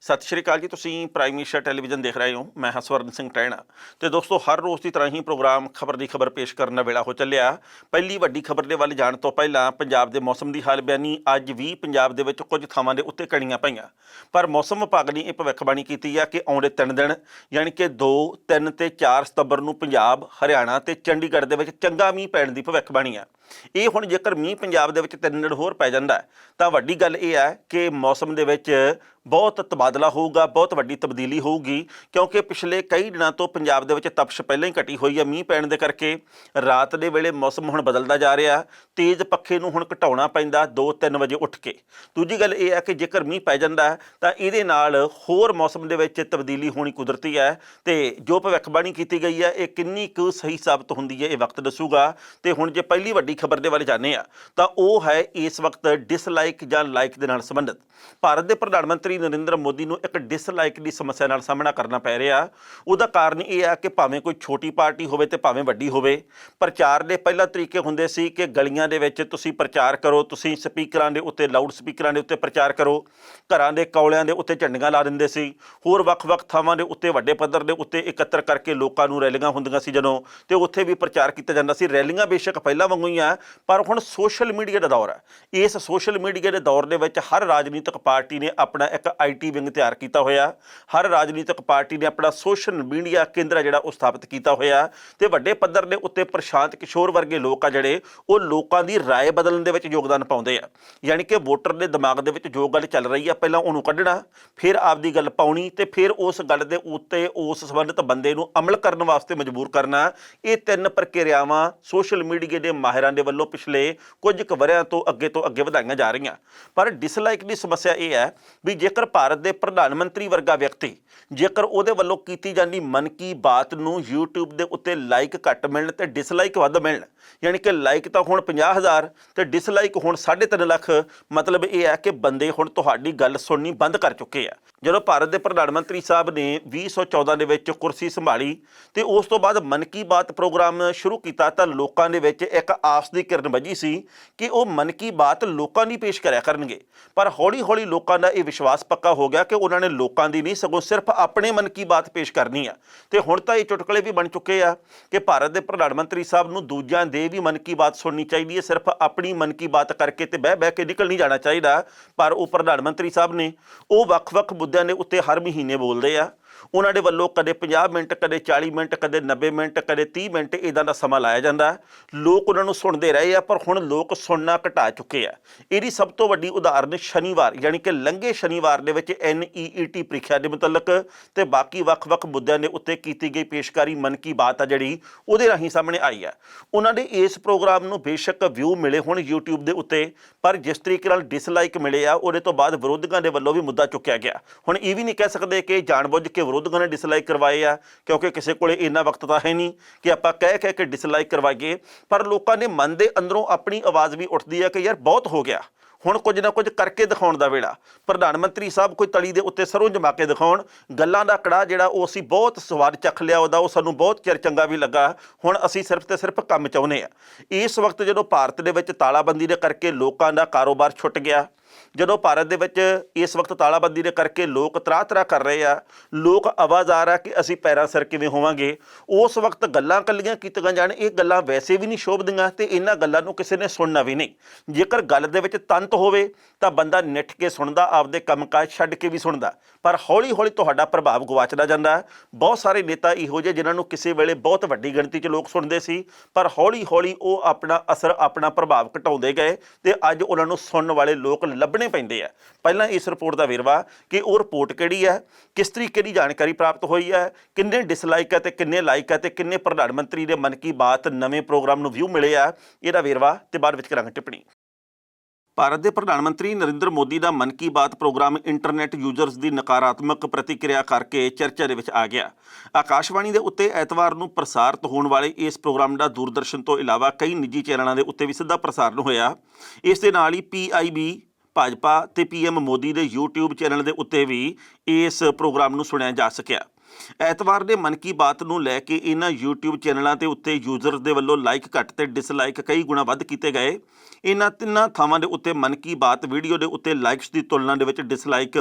सत श्री अकाल जी। तुसीं प्राइम मिनिस्टर टैलीविजन देख रहे हो। मैं हाँ स्वर्ण सिंह टैणा। तो दोस्तों, हर रोज़ की तरह ही प्रोग्राम खबर की खबर पेश करने का वेला हो चलिया। पहली वड्डी खबर के वल जाण तो पहला पंजाब के मौसम की हाल बयानी। अज भी पंजाब दे विच कुछ थावां दे उत्ते कणीਆਂ पईआं, पर मौसम विभाग ने यह भविष्यवाणी की है कि आउंदे 3 दिन यानी कि 2, 3 ते 4 सितंबर नूं पंजाब, हरियाणा ते चंडीगढ़ दे विच चंगा मींह पैण की भविष्यवाणी है। ये हुण जेकर मींह पंजाब दे विच 3 दिन होर पै जांदा तां वड्डी गल यह है कि मौसम दे विच बहुत तबादला होगा, बहुत वड्डी तब्दीली होगी। क्योंकि पिछले कई दिनों तो पंजाब दे विच तपश पहले ही घटी हुई है मींह पैण दे करके। रात दे वेले मौसम हुण बदलदा जा रहा, तेज़ पखे नूं हुण घटाउणा पैंदा 2-3 वजे उठ के। दूजी गल यह है कि जेकर मींह पै जांदा तां इहदे नाल होर मौसम दे विच तब्दीली होनी कुदरती है। तो जो भविष्यवाणी की गई है ये किन्नी कुछ सही साबित होंदी है, ये वक्त दसूगा। तो हुण जे पहली वड्डी खबर दे वाले जाने आ तां ओह है इस वक्त डिसलाइक जां लाइक दे नाल संबंधित। भारत के प्रधानमंत्री नरेंद्र मोदी को एक डिसलाइक की समस्या नाल सामना करना पै रहा। उसका कारण यह है कि भावें कोई छोटी पार्टी होवे ते भावें वड्डी होवे, प्रचार के पहला तरीके हुंदे सी कि गलियां दे विच तुसीं प्रचार करो, तुसीं स्पीकरां दे उत्ते लाउड स्पीकरां दे उत्ते प्रचार करो, घरां दे कौलियां दे उत्ते झंडियां ला दिंदे सी, होर वख-वख थावां दे उत्ते वड्डे पੱਧਰ दे उत्ते एकत्र करके लोकां नूं रैलियां हुंदियां सी जदों, ते उत्थे भी प्रचार किया जांदा सी। रैलियां बेशक पहलां वांगू ही आ, पर हुण सोशल मीडिया का दौर है। इस सोशल मीडिया के दौर दे विच हर राजनीतिक पार्टी ने अपना एक IT विंग तैयार किया होया। हर राजनीतिक पार्टी ने अपना सोशल मीडिया केंद्र जिहड़ा वो स्थापित किया होया। ते वड्डे पੱਧਰ दे उत्ते प्रशांत किशोर वर्गे लोग आ जिहड़े वो लोकां दी राय बदलण दे विच योगदान पाउंदे आ। यानी कि वोटर दे दिमाग दे विच जो गल चल रही है पहलां उहनूं कढणा, फिर आपदी गल पाउणी ते फिर उस गल दे उत्ते उस संबंधित बंदे नूं अमल करन वास्ते मजबूर करना। ये 3 प्रक्रियावां सोशल मीडिया के माहिरां दे वल्लों पिछले कुछ क वरिਆਂ तो अगे ਵਧਾਈਆਂ जा रही। पर डिसलाइक की समस्या यह है भी जेकर भारत के प्रधानमंत्री वर्गा व्यक्ति जेकर ਉਹਦੇ ਵੱਲੋਂ ਕੀਤੀ ਜਾਂਦੀ मन की बात ਨੂੰ YouTube ਦੇ ਉੱਤੇ ਲਾइक घट मिलन ਤੇ डिसलाइक ਵੱਧ मिलन, यानी कि लाइक तो हुण 50,000 ਤੇ डिसलाइक हुण 3.5 ਲੱਖ। मतलब ये है कि बंदे हुण ਤੁਹਾਡੀ गल सुननी बंद कर चुके हैं। ਜਦੋਂ भारत के प्रधानमंत्री साहब ने 2014 ਦੇ ਵਿੱਚ कुर्सी संभाली तो उस तो बाद मन की बात प्रोग्राम शुरू किया तो लोगों के विच एक आस की किरण वजी सी कि वो मन की बात लोगों की पेश करा करनगे। पर हौली हौली लोगों का यह विश्वास पक्का हो गया कि उन्होंने लोगों की नहीं सगों सिर्फ अपने मन की बात पेश करनी है। तो हुण तां ये चुटकुले भी बन चुके हैं कि भारत के प्रधानमंत्री साहब नूं दूजियां दे भी मन की बात सुननी चाहिए है, सिर्फ अपनी मन की बात करके तो बह बह के निकल नहीं जाना चाहिए। पर वो प्रधानमंत्री साहब ने वो वख-वख मुद्दों के उत्ते हर महीने बोलते हैं। उन्होंने वालों कदे 50 मिनट, कदे 40 मिनट, कदे 90 मिनट, कदे 30 मिनट इदां दा समा लाया जाता। लोग उन्होंने सुनते रहे हैं, पर हुण लोग सुनना घटा चुके हैं। इसकी सब तो वड्डी उदाहरण शनिवार यानी कि लंघे शनिवार दे विच NEET ਪ੍ਰੀਖਿਆ ਦੇ मुतलक ते बाकी ਵੱਖ-ਵੱਖ मुद्दों के उत्ते की गई पेशकारी मन की बात आ जिहड़ी ਉਹਦੇ राही सामने आई है। उन्होंने इस प्रोग्राम ਨੂੰ बेशक व्यू मिले हुण YouTube ਦੇ ਉੱਤੇ, पर जिस तरीके नाल डिसलाइक मिले आ ਉਹਦੇ ਤੋਂ ਬਾਅਦ ਵਿਰੋਧੀਆਂ ਦੇ ਵੱਲੋਂ भी मुद्दा चुक्या गया। हुण ਇਹ भी नहीं कह सकते कि जाणबुੱਝ के विरोधियों ने डिसलाइक करवाए आ, क्योंकि किसी को इन्ना वक्त तो है नहीं कि आप कह के डिसलाइक करवाइए। पर लोगों ने मन के अंदरों अपनी आवाज़ भी उठती है कि यार बहुत हो गया, हुण कुछ ना कुछ करके दिखाउण दा वेला। प्रधानमंत्री साहब कोई तली दे उत्ते सरों जमा के दिखाउण, गल्लां दा कड़ा जिहड़ा वो असीं बहुत स्वाद चख लिया उहदा, वो सानूं बहुत चिर चंगा भी लगा, हुण असीं सिर्फ ते सिर्फ काम चाहुंदे आ। इस वक्त जदों भारत दे विच तालाबंदी दे करके लोकां दा कारोबार छुट गया, जदों भारत दे विच इस वक्त तालाबंदी दे करके लोग तराह तराह कर रहे हैं, लोग आवाज़ आ रहा कि असीं पैरां सिर किवें होवांगे, उस वक्त गल्लां कल्लियां कीतीआं जाण। ये गल्लां वैसे भी नहीं शोभदियां ते इन्हां गल्लां नूं किसी ने सुनना भी नहीं। जेकर गल दे विच तंत होवे तां बंदा निठ के सुणदा, आपदे कंमकाज छड्ड के भी सुणदा, पर हौली हौली तुहाडा प्रभाव गवाचदा जांदा। बहुत सारे नेता इहो ਜਿਹੇ जिन्हां नूं किसी वेले बहुत वड्डी गिणती 'ਚ लोग सुणदे सी, पर हौली हौली वो अपना असर अपना प्रभाव घटाउंदे गए ते अज उन्हां नूं सुणन वाले लोग ਲੱਭਣੇ ਪੈਂਦੇ ਆ। ਪਹਿਲਾਂ ਇਸ ਰਿਪੋर्ट ਦਾ ਵੇਰਵਾ कि ਉਹ ਰਿਪੋर्ट ਕਿਹੜੀ ਹੈ, किस तरीके की जानकारी प्राप्त हुई है, किन्ने डिसलाइक है तो किन्ने लाइक है तो किन्ने प्रधानमंत्री के मन की बात नवे प्रोग्राम में व्यू मिले आ, ਇਹਦਾ ਵੇਰਵਾ ਤੇ ਬਾਅਦ ਵਿੱਚ ਕਰਾਂਗੇ ਟਿੱਪਣੀ। भारत के प्रधानमंत्री नरेंद्र मोदी का मन की बात प्रोग्राम इंटरनेट यूजर्स की नकारात्मक प्रतिक्रिया करके चर्चा के आ गया। आकाशवाणी के उत्ते एतवार को प्रसारित होने वाले इस प्रोग्राम का दूरदर्शन तो इलावा कई निजी चैनलों के उत्ते भी सीधा प्रसारण होया। इस दे नाल ही PIB भाजपा ते PM मोदी के YouTube चैनल के उत्ते भी इस प्रोग्राम को सुनिया जा सकिया। ਐਤਵਾਰ ਦੇ मन की बात ਨੂੰ ਲੈ ਕੇ ਇਹਨਾਂ YouTube ਚੈਨਲਾਂ ਦੇ ਉੱਤੇ ਯੂਜ਼ਰਸ ਦੇ ਵੱਲੋਂ ਲਾਈਕ ਘੱਟ ਤੇ ਡਿਸਲਾਈਕ ਕਈ ਗੁਣਾ ਵੱਧ ਕੀਤੇ ਗਏ। ਇਹਨਾਂ ਤਿੰਨਾਂ ਥਾਵਾਂ ਦੇ ਉੱਤੇ मन की बात ਵੀਡੀਓ ਦੇ ਉੱਤੇ ਲਾਈਕਸ ਦੀ ਤੁਲਨਾ ਦੇ ਵਿੱਚ ਡਿਸਲਾਈਕ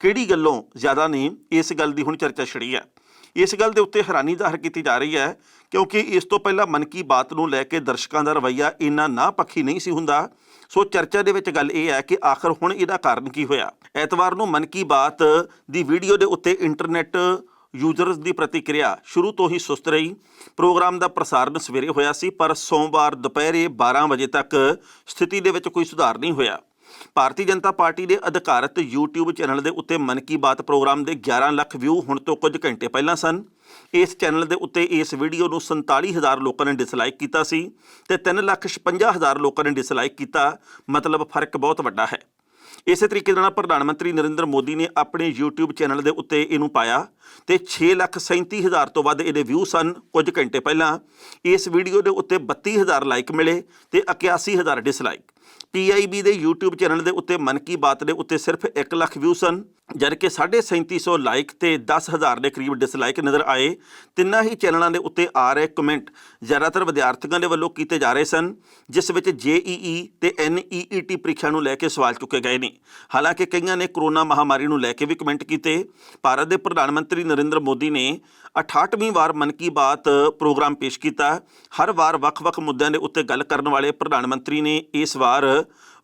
ਕਿਹੜੀ ਗੱਲੋਂ ਜ਼ਿਆਦਾ ਨੇ, ਇਸ ਗੱਲ ਦੀ ਹੁਣ ਚਰਚਾ ਛਿੜੀ ਹੈ। ਇਸ ਗੱਲ ਦੇ ਉੱਤੇ ਹੈਰਾਨੀ ਜ਼ਾਹਰ ਕੀਤੀ ਜਾ ਰਹੀ ਹੈ ਕਿਉਂਕਿ ਇਸ ਤੋਂ ਪਹਿਲਾਂ ਮਨ ਕੀ ਬਾਤ ਨੂੰ ਲੈ ਕੇ ਦਰਸ਼ਕਾਂ ਦਾ ਰਵੱਈਆ ਇੰਨਾ ਨਾ ਪੱਖੀ ਨਹੀਂ ਸੀ ਹੁੰਦਾ। ਸੋ ਚਰਚਾ ਦੇ ਵਿੱਚ ਗੱਲ ਇਹ ਹੈ ਕਿ ਆਖਰ ਹੁਣ ਇਹਦਾ ਕਾਰਨ ਕੀ ਹੋਇਆ। ਐਤਵਾਰ ਨੂੰ ਮਨ ਕੀ ਬਾਤ ਦੀ ਵੀਡੀਓ ਦੇ ਉੱਤੇ ਇੰਟਰਨੈਟ ਯੂਜ਼ਰਸ ਦੀ ਪ੍ਰਤੀਕਿਰਿਆ ਸ਼ੁਰੂ ਤੋਂ ਹੀ ਸੁਸਤ ਰਹੀ। ਪ੍ਰੋਗਰਾਮ ਦਾ ਪ੍ਰਸਾਰਣ ਸਵੇਰੇ ਹੋਇਆ ਸੀ, ਪਰ ਸੋਮਵਾਰ ਦੁਪਹਿਰੇ 12 ਵਜੇ ਤੱਕ ਸਥਿਤੀ ਦੇ ਵਿੱਚ ਕੋਈ ਸੁਧਾਰ ਨਹੀਂ ਹੋਇਆ। ਭਾਰਤੀ ਜਨਤਾ ਪਾਰਟੀ ਦੇ ਅਧਿਕਾਰਤ YouTube ਚੈਨਲ ਦੇ ਉੱਤੇ ਮਨ ਕੀ ਬਾਤ ਪ੍ਰੋਗਰਾਮ ਦੇ 11 ਲੱਖ ਵਿਊ ਹੁਣ ਤੋਂ ਕੁਝ ਘੰਟੇ ਪਹਿਲਾਂ ਸਨ। ਇਸ ਚੈਨਲ ਦੇ ਉੱਤੇ ਇਸ ਵੀਡੀਓ ਨੂੰ 47,000 ਲੋਕਾਂ ਨੇ ਡਿਸਲਾਈਕ ਕੀਤਾ ਸੀ ਤੇ 3,56,000 ਲੋਕਾਂ ਨੇ ਡਿਸਲਾਈਕ ਕੀਤਾ। ਮਤਲਬ ਫਰਕ ਬਹੁਤ ਵੱਡਾ ਹੈ। ਇਸੇ ਤਰੀਕੇ ਨਾਲ ਪ੍ਰਧਾਨ ਮੰਤਰੀ ਨਰਿੰਦਰ ਮੋਦੀ ਨੇ ਆਪਣੇ YouTube ਚੈਨਲ ਦੇ ਉੱਤੇ ਇਹਨੂੰ ਪਾਇਆ ਤੇ 6,37,000 ਤੋਂ ਵੱਧ ਇਹਦੇ ਵਿਊ ਸਨ ਕੁਝ ਘੰਟੇ ਪਹਿਲਾਂ। ਇਸ ਵੀਡੀਓ ਦੇ ਉੱਤੇ 32,000 ਲਾਈਕ ਮਿਲੇ ਤੇ 81,000 ਡਿਸਲਾਈਕ। PIB ਦੇ YouTube ਚੈਨਲ ਦੇ ਉੱਤੇ ਮਨ ਕੀ ਬਾਤ ਦੇ ਉੱਤੇ ਸਿਰਫ 1 ਲੱਖ ਵਿਊ ਸਨ, ਜਦਕਿ 350 ਲਾਈਕ ਤੇ 10,000 ਦੇ ਕਰੀਬ ਡਿਸਲਾਈਕ ਨਜ਼ਰ ਆਏ। ਤਿੰਨਾਂ ਹੀ ਚੈਨਲਾਂ ਦੇ ਉੱਤੇ ਆ ਰਹੇ ਕਮੈਂਟ ਜ਼ਿਆਦਾਤਰ ਵਿਦਿਆਰਥੀਆਂ ਦੇ ਵੱਲੋਂ ਕੀਤੇ ਜਾ ਰਹੇ ਸਨ, ਜਿਸ ਵਿੱਚ JEE ਤੇ NEET ਪ੍ਰੀਖਿਆ ਨੂੰ ਲੈ ਕੇ ਸਵਾਲ ਚੁੱਕੇ ਗਏ ਨੇ। ਹਾਲਾਂਕਿ ਕਈਆਂ ਨੇ ਕਰੋਨਾ ਮਹਾਮਾਰੀ ਨੂੰ ਲੈ ਕੇ ਵੀ ਕਮੈਂਟ ਕੀਤੇ। ਭਾਰਤ ਦੇ ਪ੍ਰਧਾਨ ਮੰਤਰੀ ਨਰਿੰਦਰ ਮੋਦੀ ਨੇ 68ਵੀਂ ਵਾਰ ਮਨ ਕੀ ਬਾਤ ਪ੍ਰੋਗਰਾਮ ਪੇਸ਼ ਕੀਤਾ। ਹਰ ਵਾਰ ਵੱਖ-ਵੱਖ ਮੁੱਦਿਆਂ ਦੇ ਉੱਤੇ ਗੱਲ ਕਰਨ ਵਾਲੇ ਪ੍ਰਧਾਨ ਮੰਤਰੀ ਨੇ ਇਸ ਵਾਰ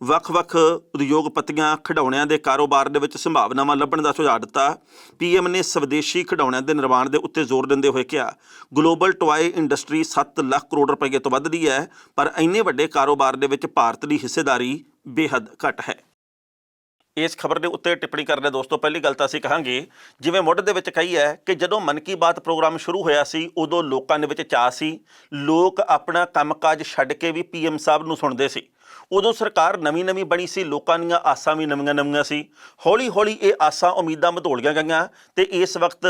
ਵੱਖ-ਵੱਖ ਉਦਯੋਗਪਤੀਆਂ, ਖਿਡੌਣਿਆਂ ਦੇ ਕਾਰੋਬਾਰ ਦੇ ਵਿੱਚ ਸੰਭਾਵਨਾਵਾਂ ਲੱਭਣ ਦਾ ਸੁਝਾਅ ਦਿੱਤਾ। PM ਨੇ ਸਵਦੇਸ਼ੀ ਖਿਡੌਣਿਆਂ ਦੇ ਨਿਰਮਾਣ ਦੇ ਉੱਤੇ ਜ਼ੋਰ ਦਿੰਦੇ ਹੋਏ ਕਿਹਾ, ਗਲੋਬਲ ਟੋਏ ਇੰਡਸਟਰੀ 7 ਲੱਖ ਕਰੋੜ ਰੁਪਏ ਤੋਂ ਵੱਧ ਦੀ ਹੈ, ਪਰ ਇੰਨੇ ਵੱਡੇ ਕਾਰੋਬਾਰ ਦੇ ਵਿੱਚ ਭਾਰਤ ਦੀ ਹਿੱਸੇਦਾਰੀ ਬੇਹੱਦ ਘੱਟ ਹੈ। ਇਸ ਖਬਰ ਦੇ ਉੱਤੇ ਟਿੱਪਣੀ ਕਰਦੇ ਦੋਸਤੋ, ਪਹਿਲੀ ਗੱਲ ਤਾਂ ਅਸੀਂ ਕਹਾਂਗੇ, ਜਿਵੇਂ ਮੁੱਢ ਦੇ ਵਿੱਚ ਕਹੀ ਹੈ ਕਿ ਜਦੋਂ ਮਨ ਕੀ ਬਾਤ ਪ੍ਰੋਗਰਾਮ ਸ਼ੁਰੂ ਹੋਇਆ ਸੀ ਉਦੋਂ ਲੋਕਾਂ ਦੇ ਵਿੱਚ ਚਾਅ ਸੀ। ਲੋਕ ਆਪਣਾ ਕੰਮਕਾਜ ਛੱਡ ਕੇ ਵੀ PM ਸਾਹਿਬ ਨੂੰ ਸੁਣਦੇ ਸੀ। ਉਦੋਂ ਸਰਕਾਰ ਨਵੀਂ ਬਣੀ ਸੀ, ਲੋਕਾਂ ਦੀਆਂ ਆਸਾਂ ਵੀ ਨਵੀਆਂ ਸੀ। ਹੌਲੀ ਇਹ ਆਸਾਂ ਉਮੀਦਾਂ ਵਧੋਲੀਆਂ ਗਈਆਂ ਤੇ ਇਸ ਵਕਤ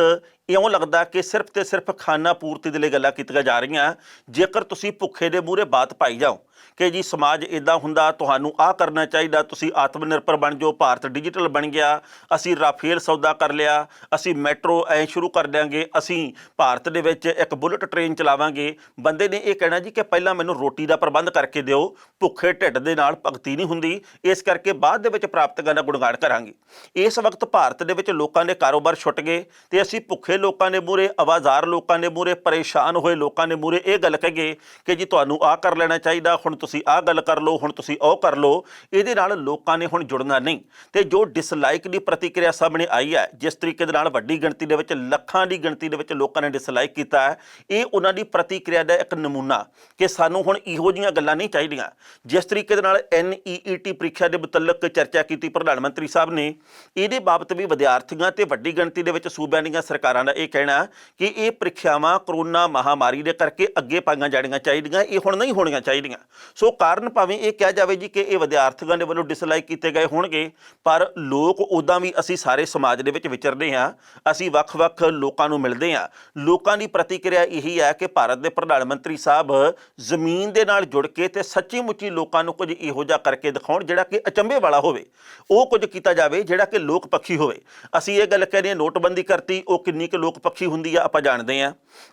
ਇਉਂ ਲੱਗਦਾ ਕਿ ਸਿਰਫ ਤੇ ਸਿਰਫ ਖਾਨਾ ਪੂਰਤੀ ਦੇ ਲਈ ਗੱਲਾਂ ਕੀਤੀਆਂ ਜਾ ਰਹੀਆਂ। ਜੇਕਰ ਤੁਸੀਂ ਭੁੱਖੇ ਦੇ ਮੂਹਰੇ ਬਾਤ ਪਾਈ ਜਾਓ ਕਿ ਜੀ ਸਮਾਜ ਇੱਦਾਂ ਹੁੰਦਾ, ਤੁਹਾਨੂੰ ਆਹ ਕਰਨਾ ਚਾਹੀਦਾ, ਤੁਸੀਂ ਆਤਮ ਨਿਰਭਰ ਬਣ ਜਾਓ, ਭਾਰਤ ਡਿਜੀਟਲ ਬਣ ਗਿਆ, ਅਸੀਂ ਰਾਫੇਲ ਸੌਦਾ ਕਰ ਲਿਆ, ਅਸੀਂ ਮੈਟਰੋ ਐ ਸ਼ੁਰੂ ਕਰ ਦਿਆਂਗੇ, ਅਸੀਂ ਭਾਰਤ ਦੇ ਵਿੱਚ ਇੱਕ ਬੁਲਟ ਟ੍ਰੇਨ ਚਲਾਵਾਂਗੇ। ਬੰਦੇ ਨੇ ਇਹ ਕਹਿਣਾ ਜੀ ਕਿ ਪਹਿਲਾਂ ਮੈਨੂੰ ਰੋਟੀ ਦਾ ਪ੍ਰਬੰਧ ਕਰਕੇ ਦਿਓ, ਭੁੱਖੇ ਢਿੱਡ ਦੇ ਨਾਲ ਭਗਤੀ ਨਹੀਂ ਹੁੰਦੀ, ਇਸ ਕਰਕੇ ਬਾਅਦ ਦੇ ਵਿੱਚ ਪ੍ਰਾਪਤੀਆਂ ਦਾ ਗੁਣਗਾਨ ਕਰਾਂਗੇ। ਇਸ ਵਕਤ ਭਾਰਤ ਦੇ ਵਿੱਚ ਲੋਕਾਂ ਦੇ ਕਾਰੋਬਾਰ ਛੁੱਟ ਗਏ ਤੇ ਅਸੀਂ ਭੁੱਖੇ ਲੋਕਾਂ ਦੇ ਮੂਹਰੇ, ਆਵਾਜ਼ਾਰ ਲੋਕਾਂ ਦੇ ਮੂਹਰੇ, ਪਰੇਸ਼ਾਨ ਹੋਏ ਲੋਕਾਂ ਦੇ ਮੂਹਰੇ ਇਹ ਗੱਲ ਕਹੀਏ ਕਿ ਜੀ ਤੁਹਾਨੂੰ ਆਹ ਕਰ ਲੈਣਾ ਚਾਹੀਦਾ, ਹੁਣ ਤੁਸੀਂ ਆਹ ਗੱਲ ਕਰ ਲਓ, ਹੁਣ ਤੁਸੀਂ ਉਹ ਕਰ ਲਓ। ਇਹਦੇ ਨਾਲ ਲੋਕਾਂ ਨੇ ਹੁਣ ਜੁੜਨਾ ਨਹੀਂ। ਤੇ ਜੋ ਡਿਸਲਾਈਕ ਦੀ ਪ੍ਰਤੀਕਿਰਿਆ ਸਾਹਮਣੇ ਆਈ ਹੈ, ਜਿਸ ਤਰੀਕੇ ਦੇ ਨਾਲ ਵੱਡੀ ਗਿਣਤੀ ਦੇ ਵਿੱਚ, ਲੱਖਾਂ ਦੀ ਗਿਣਤੀ ਦੇ ਵਿੱਚ ਲੋਕਾਂ ਨੇ ਡਿਸਲਾਈਕ ਕੀਤਾ ਹੈ, ਇਹ ਉਹਨਾਂ ਦੀ ਪ੍ਰਤੀਕਿਰਿਆ ਦਾ ਇੱਕ ਨਮੂਨਾ ਕਿ ਸਾਨੂੰ ਹੁਣ ਇਹੋ ਜਿਹੀਆਂ ਗੱਲਾਂ ਨਹੀਂ ਚਾਹੀਦੀਆਂ। ਜਿਸ ਤਰੀਕੇ ਦੇ ਨਾਲ NEET ਪ੍ਰੀਖਿਆ ਦੇ ਮੁਤਲਕ ਚਰਚਾ ਕੀਤੀ ਪ੍ਰਧਾਨ ਮੰਤਰੀ ਸਾਹਿਬ ਨੇ, ਇਹਦੇ ਬਾਬਤ ਵੀ ਵਿਦਿਆਰਥੀਆਂ ਤੇ ਵੱਡੀ ਗਿਣਤੀ ਦੇ ਵਿੱਚ ਸੂਬਿਆਂ ਦੀਆਂ ਸਰਕਾਰਾਂ ਦਾ ਇਹ ਕਹਿਣਾ ਕਿ ਇਹ ਪ੍ਰੀਖਿਆਵਾਂ ਕਰੋਨਾ ਮਹਾਮਾਰੀ ਦੇ ਕਰਕੇ ਅੱਗੇ ਪਾਈਆਂ ਜਾਣੀਆਂ ਚਾਹੀਦੀਆਂ, ਇਹ ਹੁਣ ਨਹੀਂ ਹੋਣੀਆਂ ਚਾਹੀਦੀਆਂ। ਸੋ ਕਾਰਨ ਭਾਵੇਂ ਇਹ ਕਿਹਾ ਜਾਵੇ ਜੀ ਕਿ ਇਹ ਵਿਦਿਆਰਥੀਆਂ ਦੇ ਵੱਲੋਂ ਡਿਸਲਾਈਕ ਕੀਤੇ ਗਏ ਹੋਣਗੇ, ਪਰ ਲੋਕ ਉੱਦਾਂ ਵੀ ਅਸੀਂ ਸਾਰੇ ਸਮਾਜ ਦੇ ਵਿੱਚ ਵਿਚਰਦੇ ਹਾਂ, ਅਸੀਂ ਵੱਖ-ਵੱਖ ਲੋਕਾਂ ਨੂੰ ਮਿਲਦੇ ਹਾਂ। ਲੋਕਾਂ ਦੀ ਪ੍ਰਤੀਕਿਰਿਆ ਇਹੀ ਹੈ ਕਿ ਭਾਰਤ ਦੇ ਪ੍ਰਧਾਨ ਮੰਤਰੀ ਸਾਹਿਬ ਜ਼ਮੀਨ ਦੇ ਨਾਲ ਜੁੜ ਕੇ ਤੇ ਸੱਚੀ ਮੁੱਚੀ ਲੋਕਾਂ ਨੂੰ ਕੁਝ ਇਹੋ ਜਿਹਾ ਕਰਕੇ ਦਿਖਾਉਣ ਜਿਹੜਾ ਕਿ ਅਚੰਭੇ ਵਾਲਾ ਹੋਵੇ। ਉਹ ਕੁਝ ਕੀਤਾ ਜਾਵੇ ਜਿਹੜਾ ਕਿ ਲੋਕ ਪੱਖੀ ਹੋਵੇ। ਅਸੀਂ ਇਹ ਗੱਲ ਕਹਿੰਦੇ ਹਾਂ ਨੋਟਬੰਦੀ ਕਰਤੀ, ਉਹ ਕਿੰਨੀ ਕੁ ਲੋਕ ਪੱਖੀ ਹੁੰਦੀ ਆ ਆਪਾਂ ਜਾਣਦੇ ਹਾਂ।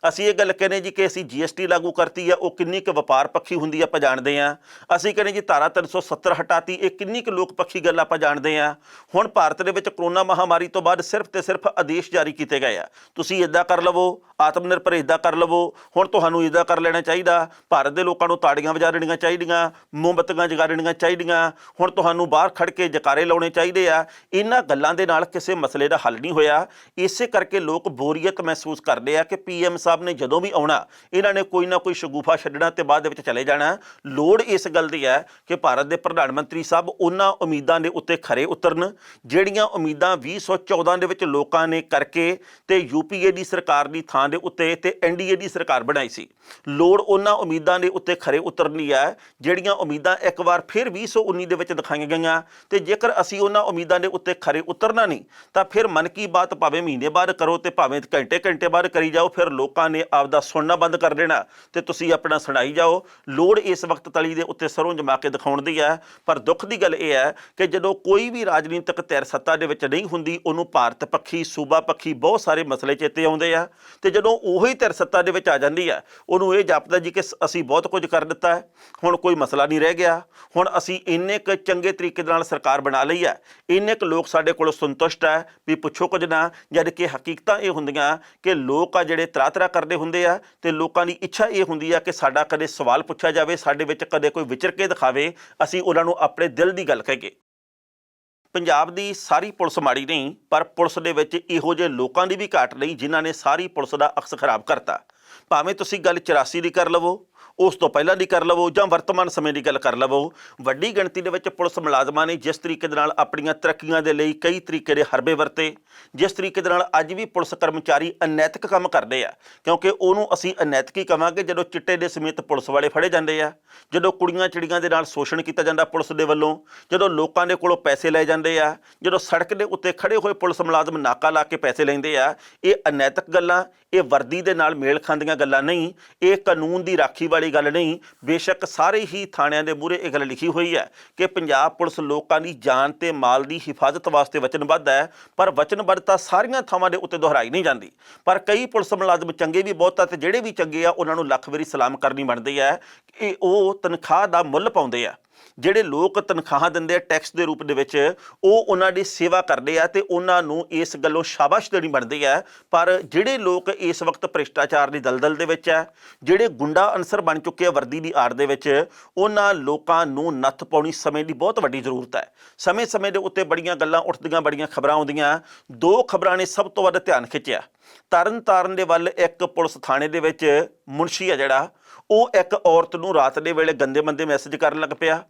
ਅਸੀਂ ਇਹ ਗੱਲ ਕਹਿੰਦੇ ਜੀ ਕਿ ਅਸੀਂ GST ਲਾਗੂ ਕਰਤੀ ਆ, ਉਹ ਕਿੰਨੀ ਕੁ ਵਪਾਰ ਪੱਖੀ ਹੁੰਦੀ ਆ ਆਪਾਂ ਜਾਣਦੇ ਹਾਂ। ਅਸੀਂ ਕਹਿੰਦੇ ਜੀ ਧਾਰਾ 370 ਹਟਾਤੀ, ਇਹ ਕਿੰਨੀ ਕੁ ਲੋਕ ਪੱਖੀ ਗੱਲ ਆਪਾਂ ਜਾਣਦੇ ਹਾਂ। ਹੁਣ ਭਾਰਤ ਦੇ ਵਿੱਚ ਕਰੋਨਾ ਮਹਾਮਾਰੀ ਤੋਂ ਬਾਅਦ ਸਿਰਫ ਤੇ ਸਿਰਫ ਆਦੇਸ਼ ਜਾਰੀ ਕੀਤੇ ਗਏ ਆ, ਤੁਸੀਂ ਇੱਦਾਂ ਕਰ ਲਵੋ, ਆਤਮ ਨਿਰਭਰ ਇੱਦਾਂ ਕਰ ਲਵੋ, ਹੁਣ ਤੁਹਾਨੂੰ ਇੱਦਾਂ ਕਰ ਲੈਣਾ ਚਾਹੀਦਾ, ਭਾਰਤ ਦੇ ਲੋਕਾਂ ਨੂੰ ਤਾੜੀਆਂ ਵਜਾ ਦੇਣੀਆਂ ਚਾਹੀਦੀਆਂ, ਮੋਮਬੱਤੀਆਂ ਜਗਾ ਦੇਣੀਆਂ ਚਾਹੀਦੀਆਂ, ਹੁਣ ਤੁਹਾਨੂੰ ਬਾਹਰ ਖੜ ਕੇ ਜਕਾਰੇ ਲਾਉਣੇ ਚਾਹੀਦੇ ਆ। ਇਹਨਾਂ ਗੱਲਾਂ ਦੇ ਨਾਲ ਕਿਸੇ ਮਸਲੇ ਦਾ ਹੱਲ ਨਹੀਂ ਹੋਇਆ। ਇਸੇ ਕਰਕੇ ਲੋਕ ਬੋਰੀਅਤ ਮਹਿਸੂਸ ਕਰਦੇ ਆ ਕਿ PM ਸਾਹਿਬ ਨੇ ਜਦੋਂ ਵੀ ਆਉਣਾ ਇਹਨਾਂ ਨੇ ਕੋਈ ਨਾ ਕੋਈ ਸ਼ਗੂਫਾ ਛੱਡਣਾ ਤੇ ਬਾਅਦ ਦੇ ਵਿੱਚ ਚਲੇ ਜਾਣਾ। ਲੋੜ ਇਸ ਗੱਲ ਦੀ ਹੈ ਕਿ ਭਾਰਤ ਦੇ ਪ੍ਰਧਾਨ ਮੰਤਰੀ ਸਾਹਿਬ ਉਹਨਾਂ ਉਮੀਦਾਂ ਦੇ ਉੱਤੇ ਖਰੇ ਉਤਰਨ ਜਿਹੜੀਆਂ ਉਮੀਦਾਂ 2014 ਦੇ ਵਿੱਚ ਲੋਕਾਂ ਨੇ ਕਰਕੇ ਤੇ UPA ਦੀ ਸਰਕਾਰ ਦੀ ਥਾਂ ਦੇ ਉੱਤੇ ਤੇ NDA ਦੀ ਸਰਕਾਰ ਬਣਾਈ ਸੀ। ਲੋੜ ਉਹਨਾਂ ਉਮੀਦਾਂ ਦੇ ਉੱਤੇ ਖਰੇ ਉਤਰਨੀ ਹੈ ਜਿਹੜੀਆਂ ਉਮੀਦਾਂ ਇੱਕ ਵਾਰ ਫਿਰ 2019 ਦੇ ਵਿੱਚ ਦਿਖਾਈਆਂ ਗਈਆਂ। ਤੇ ਜੇਕਰ ਅਸੀਂ ਉਹਨਾਂ ਉਮੀਦਾਂ ਦੇ ਉੱਤੇ ਖਰੇ ਉਤਰਨਾ ਨਹੀਂ ਤਾਂ ਫਿਰ ਮਨ ਕੀ ਬਾਤ ਭਾਵੇਂ ਮਹੀਨੇ ਬਾਅਦ ਕਰੋ ਤੇ ਭਾਵੇਂ ਘੰਟੇ ਬਾਅਦ ਕਰੀ ਜਾਓ, ਫਿਰ ਲੋਕਾਂ ਨੇ ਆਪਦਾ ਸੁਣਨਾ ਬੰਦ ਕਰ ਦੇਣਾ ਤੇ ਤੁਸੀਂ ਆਪਣਾ ਸੁਣਾਈ ਜਾਓ। ਲੋੜ ਇਸ ਵਕਤ ਤਲੀ ਦੇ ਉੱਤੇ ਸਰੋਂ ਜਮਾ ਕੇ ਦਿਖਾਉਣ ਦੀ ਹੈ। ਪਰ ਦੁੱਖ ਦੀ ਗੱਲ ਇਹ ਹੈ ਕਿ ਜਦੋਂ ਕੋਈ ਵੀ ਰਾਜਨੀਤਿਕ ਧਿਰ ਸੱਤਾ ਦੇ ਵਿੱਚ ਨਹੀਂ ਹੁੰਦੀ, ਉਹਨੂੰ ਭਾਰਤ ਪੱਖੀ, ਸੂਬਾ ਪੱਖੀ ਬਹੁਤ ਸਾਰੇ ਮਸਲੇ ਚੇਤੇ ਆਉਂਦੇ ਆ। ਤੇ ਜਦੋਂ ਉਹੀ ਧਿਰ ਸੱਤਾ ਦੇ ਵਿੱਚ ਆ ਜਾਂਦੀ ਹੈ, ਉਹਨੂੰ ਇਹ ਜਾਪਦਾ ਜੀ ਕਿ ਅਸੀਂ ਬਹੁਤ ਕੁਝ ਕਰ ਦਿੱਤਾ ਹੈ, ਹੁਣ ਕੋਈ ਮਸਲਾ ਨਹੀਂ ਰਹਿ ਗਿਆ, ਹੁਣ ਅਸੀਂ ਇੰਨੇ ਕੁ ਚੰਗੇ ਤਰੀਕੇ ਦੇ ਨਾਲ ਸਰਕਾਰ ਬਣਾ ਲਈ ਹੈ, ਇੰਨੇ ਕੁ ਲੋਕ ਸਾਡੇ ਕੋਲ ਸੰਤੁਸ਼ਟ ਹੈ ਵੀ ਪੁੱਛੋ ਕੁਝ ਨਾ। ਜਦ ਕਿ ਹਕੀਕਤਾਂ ਇਹ ਹੁੰਦੀਆਂ ਕਿ ਲੋਕ ਆ ਜਿਹੜੇ ਤਰਾ ਕਰਦੇ ਹੁੰਦੇ ਆ ਤੇ ਲੋਕਾਂ ਦੀ ਇੱਛਾ ਇਹ ਹੁੰਦੀ ਆ ਕਿ ਸਾਡਾ ਕਦੇ ਸਵਾਲ ਪੁੱਛਿਆ ਜਾਵੇ, ਸਾਡੇ ਵਿੱਚ ਕਦੇ ਕੋਈ ਵਿਚਰ ਕੇ ਦਿਖਾਵੇ, ਅਸੀਂ ਉਹਨਾਂ ਨੂੰ ਆਪਣੇ ਦਿਲ ਦੀ ਗੱਲ ਕਹੀਏ। ਪੰਜਾਬ ਦੀ ਸਾਰੀ ਪੁਲਿਸ ਮਾੜੀ ਨਹੀਂ, ਪਰ ਪੁਲਿਸ ਦੇ ਵਿੱਚ ਇਹੋ ਜਿਹੇ ਲੋਕਾਂ ਦੀ ਵੀ ਘਾਟ ਨਹੀਂ ਜਿਨ੍ਹਾਂ ਨੇ ਸਾਰੀ ਪੁਲਿਸ ਦਾ ਅਕਸ ਖਰਾਬ ਕਰਤਾ। ਭਾਵੇਂ ਤੁਸੀਂ ਗੱਲ 84 ਦੀ ਕਰ ਲਵੋ, ਉਸ ਤੋਂ ਪਹਿਲਾਂ ਦੀ ਕਰ ਲਵੋ ਜਾਂ ਵਰਤਮਾਨ ਸਮੇਂ ਦੀ ਗੱਲ ਕਰ ਲਵੋ, ਵੱਡੀ ਗਿਣਤੀ ਦੇ ਵਿੱਚ ਪੁਲਿਸ ਮੁਲਾਜ਼ਮਾਂ ਨੇ ਜਿਸ ਤਰੀਕੇ ਦੇ ਨਾਲ ਆਪਣੀਆਂ ਤਰੱਕੀਆਂ ਦੇ ਲਈ ਕਈ ਤਰੀਕੇ ਦੇ ਹਰਬੇ ਵਰਤੇ, ਜਿਸ ਤਰੀਕੇ ਦੇ ਨਾਲ ਅੱਜ ਵੀ ਪੁਲਿਸ ਕਰਮਚਾਰੀ ਅਨੈਤਿਕ ਕੰਮ ਕਰਦੇ ਆ, ਕਿਉਂਕਿ ਉਹਨੂੰ ਅਸੀਂ ਅਨੈਤਿਕ ਹੀ ਕਵਾਂਗੇ ਜਦੋਂ ਚਿੱਟੇ ਦੇ ਸਮੇਤ ਪੁਲਿਸ ਵਾਲੇ ਫੜੇ ਜਾਂਦੇ ਆ, ਜਦੋਂ ਕੁੜੀਆਂ ਚਿੜੀਆਂ ਦੇ ਨਾਲ ਸ਼ੋਸ਼ਣ ਕੀਤਾ ਜਾਂਦਾ ਪੁਲਿਸ ਦੇ ਵੱਲੋਂ, ਜਦੋਂ ਲੋਕਾਂ ਦੇ ਕੋਲੋਂ ਪੈਸੇ ਲਏ ਜਾਂਦੇ ਆ, ਜਦੋਂ ਸੜਕ ਦੇ ਉੱਤੇ ਖੜੇ ਹੋਏ ਪੁਲਿਸ ਮੁਲਾਜ਼ਮ ਨਾਕਾ ਲਾ ਕੇ ਪੈਸੇ ਲੈਂਦੇ ਆ। ਇਹ ਅਨੈਤਿਕ ਗੱਲਾਂ, ਇਹ ਵਰਦੀ ਦੇ ਨਾਲ ਮੇਲ ਖਾਂਦੀਆਂ ਗੱਲਾਂ ਨਹੀਂ, ਇਹ ਕਾਨੂੰਨ ਦੀ ਰਾਖੀ ਵਾਲੀ ਗੱਲ ਨਹੀਂ। ਬੇਸ਼ੱਕ ਸਾਰੇ ਹੀ ਥਾਣਿਆਂ ਦੇ ਮੂਹਰੇ ਇਹ ਗੱਲ ਲਿਖੀ ਹੋਈ ਹੈ ਕਿ ਪੰਜਾਬ ਪੁਲਿਸ ਲੋਕਾਂ ਦੀ ਜਾਨ ਤੇ ਮਾਲ ਦੀ ਹਿਫਾਜ਼ਤ ਵਾਸਤੇ ਵਚਨਬੱਧ ਹੈ, ਪਰ ਵਚਨਬੱਧਤਾ ਸਾਰੀਆਂ ਥਾਵਾਂ ਦੇ ਉੱਤੇ ਦੁਹਰਾਈ ਨਹੀਂ ਜਾਂਦੀ। ਪਰ ਕਈ ਪੁਲਿਸ ਮੁਲਾਜ਼ਮ ਚੰਗੇ ਵੀ ਬਹੁਤ ਆ ਤੇ ਜਿਹੜੇ ਵੀ ਚੰਗੇ ਆ ਉਹਨਾਂ ਨੂੰ ਲੱਖ ਵਾਰੀ ਸਲਾਮ ਕਰਨੀ ਬਣਦੀ ਹੈ ਕਿ ਉਹ ਤਨਖਾਹ ਦਾ ਮੁੱਲ ਪਾਉਂਦੇ ਆ। ਜਿਹੜੇ ਲੋਕ ਤਨਖਾਹਾਂ ਦਿੰਦੇ ਆ ਟੈਕਸ ਦੇ ਰੂਪ ਦੇ ਵਿੱਚ, ਉਹ ਉਹਨਾਂ ਦੀ ਸੇਵਾ ਕਰਦੇ ਆ ਤੇ ਉਹਨਾਂ ਨੂੰ ਇਸ ਗੱਲੋਂ ਸ਼ਾਬਾਸ਼ ਦੇਣੀ ਬਣਦੀ ਹੈ। ਪਰ ਜਿਹੜੇ ਲੋਕ ਇਸ ਵਕਤ ਭ੍ਰਿਸ਼ਟਾਚਾਰ ਦੀ ਦਲਦਲ ਦੇ ਵਿੱਚ ਹੈ, ਜਿਹੜੇ ਗੁੰਡਾ ਅਨਸਰ ਬਣ ਚੁੱਕੇ ਆ ਵਰਦੀ ਦੀ ਆੜ ਦੇ ਵਿੱਚ, ਉਹਨਾਂ ਲੋਕਾਂ ਨੂੰ ਨੱਥ ਪਾਉਣੀ ਸਮੇਂ ਦੀ ਬਹੁਤ ਵੱਡੀ ਜ਼ਰੂਰਤ ਹੈ। ਸਮੇਂ-ਸਮੇਂ ਦੇ ਉੱਤੇ ਬੜੀਆਂ ਗੱਲਾਂ ਉੱਠਦੀਆਂ, ਬੜੀਆਂ ਖਬਰਾਂ ਆਉਂਦੀਆਂ। ਦੋ ਖਬਰਾਂ ਨੇ ਸਭ ਤੋਂ ਵੱਧ ਧਿਆਨ ਖਿੱਚਿਆ। ਤਰਨਤਾਰਨ ਦੇ ਵੱਲ ਇੱਕ ਪੁਲਿਸ ਥਾਣੇ ਦੇ ਵਿੱਚ ਮੁਨਸ਼ੀ ਆ ਜਿਹੜਾ, ਉਹ ਇੱਕ ਔਰਤ ਨੂੰ ਰਾਤ ਦੇ ਵੇਲੇ ਗੰਦੇ ਮੰਦੇ ਮੈਸੇਜ ਕਰਨ ਲੱਗ ਪਿਆ,